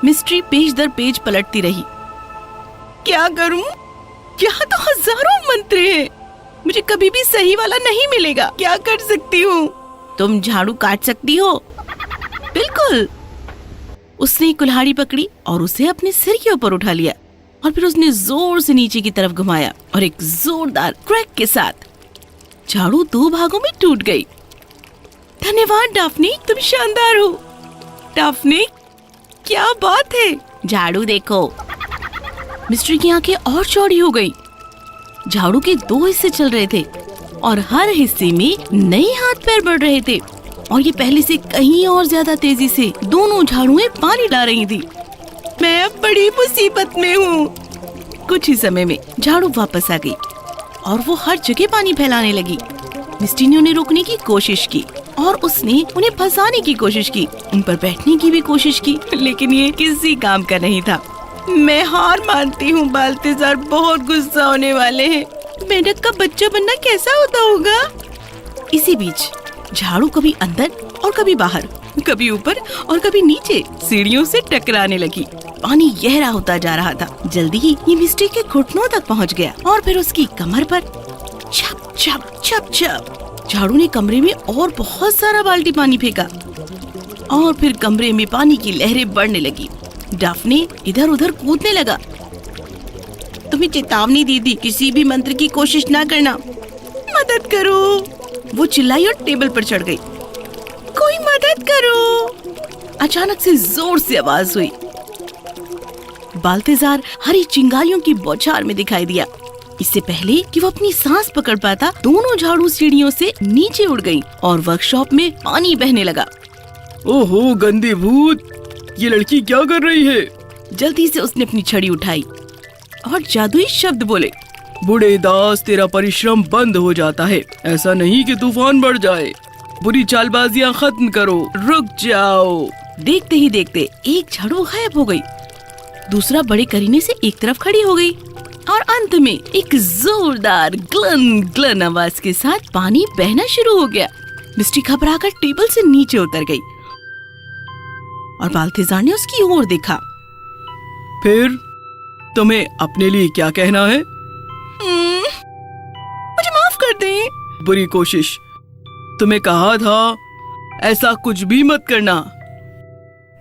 Speaker 11: मिस्ट्री पेज दर पेज पलटती रही। क्या करूं? यहाँ तो हजारों मंत्र हैं। मुझे कभी भी सही वाला नहीं मिलेगा। क्या कर सकती हूँ? तुम झाड़ू काट सकती हो? बिल्कुल। उसने कुल्हाड़ी पकड़ी और उसे अपने सिर के ऊपर उठा लिया और फिर उसने जोर से नीचे की तरफ घुमाया और एक जोरदार क्रैक के साथ झाड़ू 2 भागों में टूट गई। धन्यवाद डाफनी, तुम शानदार हो। डाफनी, क्या बात है। झाड़ू देखो। मिस्ट्री की आंखें और चौड़ी हो गई। झाड़ू के 2 हिस्से चल रहे थे और हर हिस्से में नए हाथ पैर बढ़ रहे थे और ये पहले से कहीं और ज्यादा तेजी से दोनों झाड़ुएं पानी ला रही थी। मैं अब बड़ी मुसीबत में हूँ। कुछ ही समय में झाड़ू वापस आ गई और वो हर जगह पानी फैलाने लगी। मिस्टी ने उन्हें रोकने की कोशिश की और उसने उन्हें फंसाने की कोशिश की, उन पर बैठने की भी कोशिश की, लेकिन ये किसी काम का नहीं था। मैं हार मानती हूँ बाल्तेजार, बहुत गुस्सा होने वाले हैं। मेंढक का बच्चा बनना कैसा होता होगा? इसी बीच झाड़ू कभी अंदर और कभी बाहर, कभी ऊपर और कभी नीचे सीढ़ियों से टकराने लगी। पानी गहरा होता जा रहा था। जल्दी ही ये मिस्टी के घुटनों तक पहुंच गया और फिर उसकी कमर पर। छप छप छप छप झाड़ू ने कमरे में और बहुत सारा बाल्टी पानी फेंका और फिर कमरे में पानी की लहरें बढ़ने लगी। डाफनी इधर उधर कूदने लगा। तुम्हें चेतावनी दी थी, किसी भी मंत्र की कोशिश ना करना। मदद करो, वो चिल्लाई और टेबल पर चढ़ गई। कोई मदद करो। अचानक से जोर से आवाज हुई। बाल्तेजार हरी चिंगारियों की बौछार में दिखाई दिया। इससे पहले कि वो अपनी सांस पकड़ पाता, दोनों झाड़ू सीढ़ियों से नीचे उड़ गईं और वर्कशॉप में पानी बहने लगा।
Speaker 10: ओहो गंदे भूत, ये लड़की क्या कर रही है?
Speaker 11: जल्दी से उसने अपनी छड़ी उठाई और जादुई शब्द बोले।
Speaker 10: बूढ़े दास, तेरा परिश्रम बंद हो जाता है। ऐसा नहीं कि तूफान बढ़ जाए। बुरी चालबाजियां खत्म करो, रुक जाओ।
Speaker 11: देखते ही देखते एक झाड़ू गायब हो गई, दूसरा बड़े करीने से एक तरफ खड़ी हो गई और अंत में एक जोरदार ग्लन ग्लन आवाज के साथ पानी बहना शुरू हो गया। मिस्टी घबराकर टेबल से नीचे उतर गई और बाल्तेजार ने उसकी ओर देखा।
Speaker 10: फिर तुम्हें अपने लिए क्या कहना है?
Speaker 11: मुझे माफ कर दे।
Speaker 10: बुरी कोशिश। तुम्हें कहा था ऐसा कुछ भी मत करना।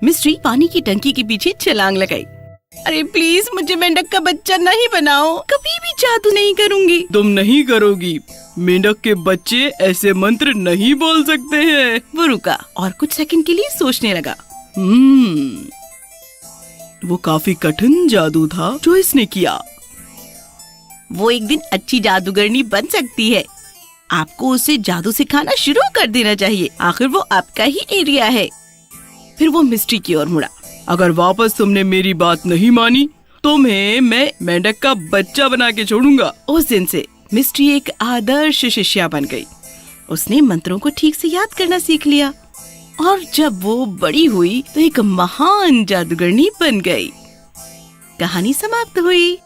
Speaker 11: मिस्ट्री पानी की टंकी के पीछे छलांग लगाई। अरे प्लीज मुझे मेंढक का बच्चा नहीं बनाओ, कभी भी जादू नहीं करूंगी।
Speaker 10: तुम नहीं करोगी। मेंढक के बच्चे ऐसे मंत्र नहीं बोल सकते हैं।
Speaker 11: वो रुका और कुछ सेकंड के लिए सोचने लगा।
Speaker 10: वो काफी कठिन जादू था जो इसने किया।
Speaker 11: वो एक दिन अच्छी जादूगरनी बन सकती है। आपको उसे जादू सिखाना शुरू कर देना चाहिए, आखिर वो आपका ही एरिया है। फिर वो मिस्ट्री की ओर मुड़ा।
Speaker 10: अगर वापस तुमने मेरी बात नहीं मानी, तुम्हें मैं मेंढक का बच्चा बना के छोड़ूंगा।
Speaker 11: उस दिन से मिस्ट्री एक आदर्श शिष्या बन गई। उसने मंत्रों को ठीक से याद करना सीख लिया और जब वो बड़ी हुई तो एक महान जादूगरनी बन गई। कहानी समाप्त हुई।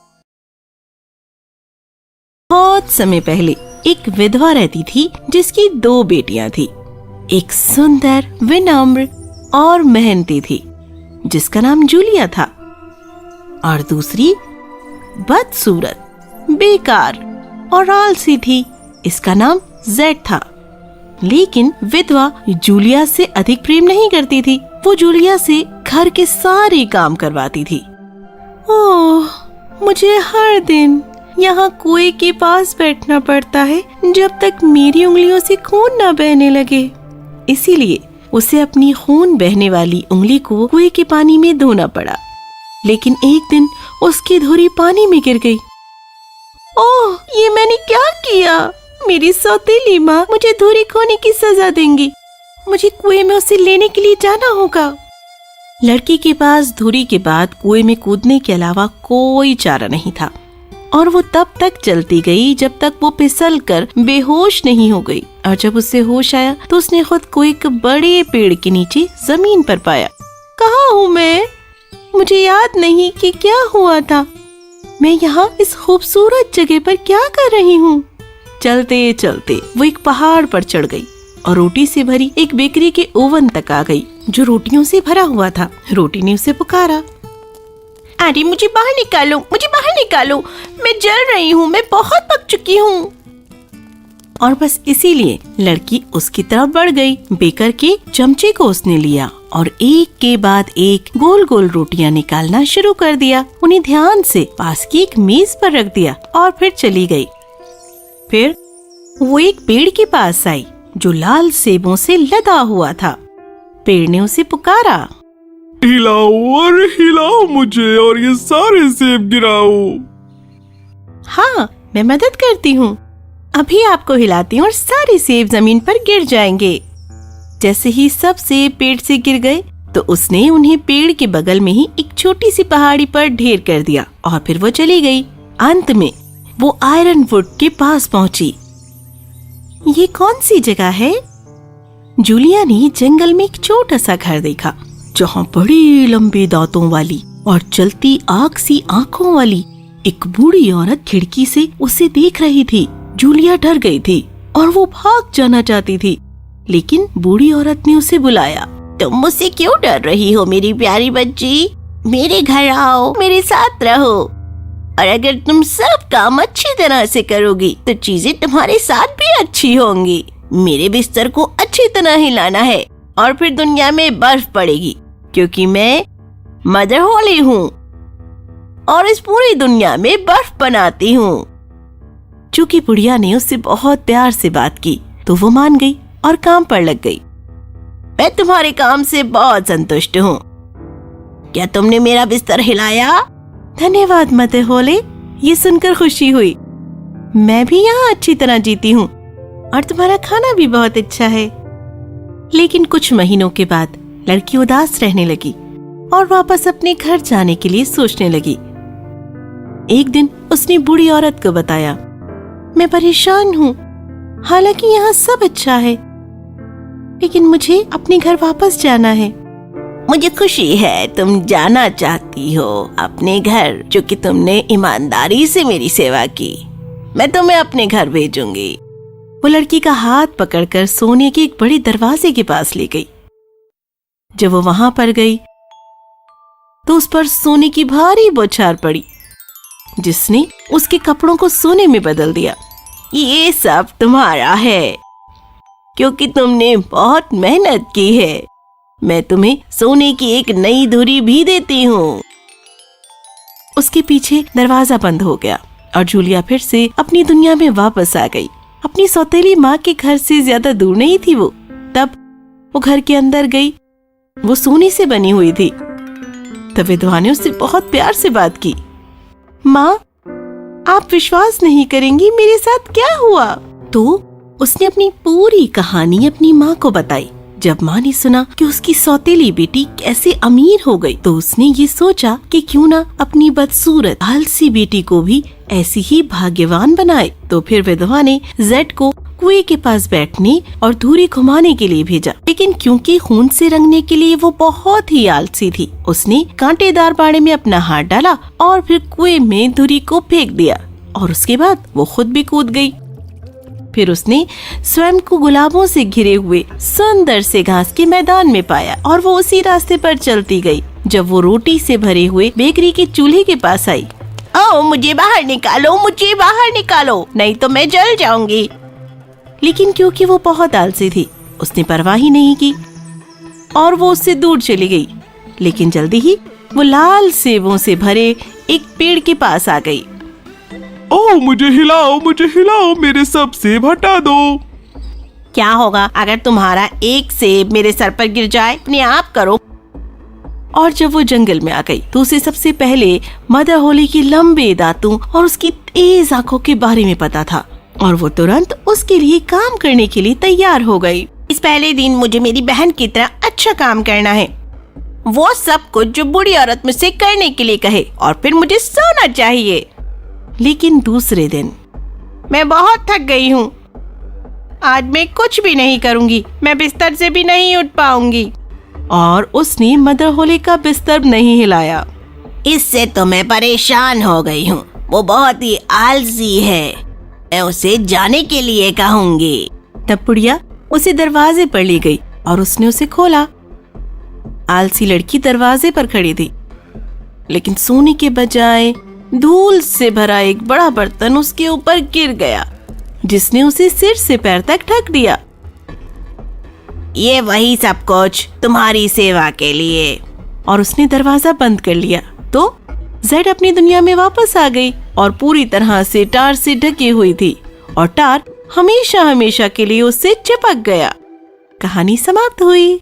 Speaker 11: बहुत समय पहले एक विधवा रहती थी जिसकी 2 बेटियां थी। एक सुंदर, विनम्र और मेहनती थी जिसका नाम जूलिया था और दूसरी बदसूरत, बेकार और आलसी थी, इसका नाम जेड था। लेकिन विधवा जूलिया से अधिक प्रेम नहीं करती थी। वो जूलिया से घर के सारे काम करवाती थी। ओह, मुझे हर दिन यहाँ कुएं के पास बैठना पड़ता है जब तक मेरी उंगलियों से खून न बहने लगे। इसीलिए उसे अपनी खून बहने वाली उंगली को कुएं के पानी में धोना पड़ा। लेकिन एक दिन उसकी धुरी पानी में गिर गई। ओह, ये मैंने क्या किया? मेरी सौतेली माँ मुझे धुरी खोने की सजा देंगी। मुझे कुएं में उसे लेने के लिए जाना होगा। लड़की के पास धुरी के बाद कुएं में कूदने के अलावा कोई चारा नहीं था और वो तब तक चलती गई जब तक वो फिसल कर बेहोश नहीं हो गई। और जब उसे होश आया तो उसने खुद को एक बड़े पेड़ के नीचे जमीन पर पाया। कहाँ हूँ मैं? मुझे याद नहीं कि क्या हुआ था। मैं यहाँ इस खूबसूरत जगह पर क्या कर रही हूँ? चलते चलते वो एक पहाड़ पर चढ़ गई और रोटी से भरी एक बेकरी के ओवन तक आ गई जो रोटियों से भरा हुआ था। रोटी ने उसे पुकारा, अरे मुझे बाहर निकालो, मुझे बाहर निकालो, मैं जल रही हूँ, मैं बहुत पक चुकी हूँ। और बस इसीलिए लड़की उसकी तरफ बढ़ गई। बेकर के चमचे को उसने लिया और एक के बाद एक गोल गोल रोटियां निकालना शुरू कर दिया। उन्हें ध्यान से पास की एक मेज पर रख दिया और फिर चली गई। फिर वो एक पेड़ के पास आई जो लाल सेबों से लदा हुआ था। पेड़ ने उसे पुकारा,
Speaker 10: हिलाओ और हिलाओ मुझे और ये सारे सेब गिराओ।
Speaker 11: हाँ, मैं मदद करती हूँ। अभी आपको हिलाती हूँ और सारे सेब जमीन पर गिर जाएंगे। जैसे ही सब सेब पेड़ से गिर गए तो उसने उन्हें पेड़ के बगल में ही एक छोटी सी पहाड़ी पर ढेर कर दिया और फिर वो चली गई। अंत में वो आयरन वुड के पास पहुंची। ये कौन सी जगह है? जूलिया ने जंगल में एक छोटा सा घर देखा जहाँ बड़े लंबे दांतों वाली और चलती आग सी आंखों वाली एक बूढ़ी औरत खिड़की से उसे देख रही थी। जूलिया डर गई थी और वो भाग जाना चाहती थी, लेकिन बूढ़ी औरत ने उसे बुलाया। तुम मुझसे क्यों डर रही हो मेरी प्यारी बच्ची? मेरे घर आओ, मेरे साथ रहो और अगर तुम सब काम अच्छी तरह से करोगी तो चीजें तुम्हारे साथ भी अच्छी होंगी। मेरे बिस्तर को अच्छी तरह हिलाना है और फिर दुनिया में बर्फ पड़ेगी, क्योंकि मैं मदर होली हूँ और इस पूरी दुनिया में बर्फ बनाती हूँ। चूंकि बुढ़िया ने उससे बहुत प्यार से बात की तो वो मान गई और काम पर लग गई। मैं तुम्हारे काम से बहुत संतुष्ट हूँ। क्या तुमने मेरा बिस्तर हिलाया? धन्यवाद मदर होली, ये सुनकर खुशी हुई। मैं भी यहाँ अच्छी तरह जीती हूँ और तुम्हारा खाना भी बहुत अच्छा है। लेकिन कुछ महीनों के बाद लड़की उदास रहने लगी और वापस अपने घर जाने के लिए सोचने लगी। एक दिन उसने बूढ़ी औरत को बताया, मैं परेशान हूँ, हालांकि यहाँ सब अच्छा है, लेकिन मुझे अपने घर वापस जाना है। मुझे खुशी है तुम जाना चाहती हो अपने घर, जो कि तुमने ईमानदारी से मेरी सेवा की। मैं तुम्हें अपने घर भेजूंगी। वो लड़की का हाथ पकड़कर सोने के एक बड़े दरवाजे के पास ले गई। जब वो वहां पर गई तो उस पर सोने की भारी बौछार पड़ी, जिसने उसके कपड़ों को सोने में बदल दिया। ये सब तुम्हारा है, क्योंकि तुमने बहुत मेहनत की है। मैं तुम्हें सोने की एक नई धुरी भी देती हूँ। उसके पीछे दरवाजा बंद हो गया और जूलिया फिर से अपनी दुनिया में वापस आ गई। अपनी सौतेली माँ के घर से ज्यादा दूर नहीं थी वो। तब वो घर के अंदर गई। वो सोने से बनी हुई थी। तब विधवा ने उससे बहुत प्यार से बात की। माँ, आप विश्वास नहीं करेंगी मेरे साथ क्या हुआ। तो उसने अपनी पूरी कहानी अपनी माँ को बताई। जब माँ ने सुना कि उसकी सौतेली बेटी कैसे अमीर हो गई, तो उसने ये सोचा कि क्यों ना अपनी बदसूरत आलसी बेटी को भी ऐसी ही भाग्यवान बनाए। तो फिर विधवा ने जेड को कुएं के पास बैठने और धुरी घुमाने के लिए भेजा, लेकिन क्योंकि खून से रंगने के लिए वो बहुत ही आलसी थी, उसने कांटेदार बाड़े में अपना हाथ डाला और फिर कुएं में धुरी को फेंक दिया और उसके बाद वो खुद भी कूद गई। फिर उसने स्वयं को गुलाबों से घिरे हुए सुंदर से घास के मैदान में पाया और वो उसी रास्ते पर चलती गई। जब वो रोटी से भरे हुए बेकरी के चूल्हे के पास आई, आओ मुझे बाहर निकालो, मुझे बाहर निकालो, नहीं तो मैं जल जाऊंगी। लेकिन क्योंकि वो बहुत आलसी थी, उसने परवाह ही नहीं की और वो उससे दूर चली गई। लेकिन जल्दी ही वो लाल सेबों से भरे एक पेड़ के पास आ गई।
Speaker 10: ओ मुझे हिलाओ, मेरे सब सेब हटा दो।
Speaker 11: क्या होगा अगर तुम्हारा एक सेब मेरे सर पर गिर जाए? अपने आप करो। और जब वो जंगल में आ गई तो उसे सबसे पहले मदर होली के लंबे दांतों और उसकी तेज आंखों के बारे में पता था और वो तुरंत उसके लिए काम करने के लिए तैयार हो गई। इस पहले दिन मुझे मेरी बहन की तरह अच्छा काम करना है, वो सब कुछ जो बूढ़ी औरत मुझसे करने के लिए कहे, और फिर मुझे सोना चाहिए। लेकिन दूसरे दिन, मैं बहुत थक गई हूँ, आज मैं कुछ भी नहीं करूँगी, मैं बिस्तर से भी नहीं उठ पाऊंगी। और उसने मदर होली का बिस्तर नहीं हिलाया। इससे तो मैं परेशान हो गई हूँ, वो बहुत ही आलसी है, मैं उसे जाने के लिए कहूँगी। तब बुढ़िया उसे दरवाजे पर ले गई और उसने उसे खोला। आलसी लड़की दरवाजे पर खड़ी थी, लेकिन सोने के बजाय धूल से भरा एक बड़ा बर्तन उसके ऊपर गिर गया। जिसने उसे सिर से पैर तक ढक दिया। ये वही सब कुछ तुम्हारी सेवा के लिए। और उसने दरवाजा बंद कर लिया। तो जेड अपनी दुनिया में वापस आ गई और पूरी तरह से टार से ढकी हुई थी और टार हमेशा हमेशा के लिए उससे चिपक गया। कहानी समाप्त हुई।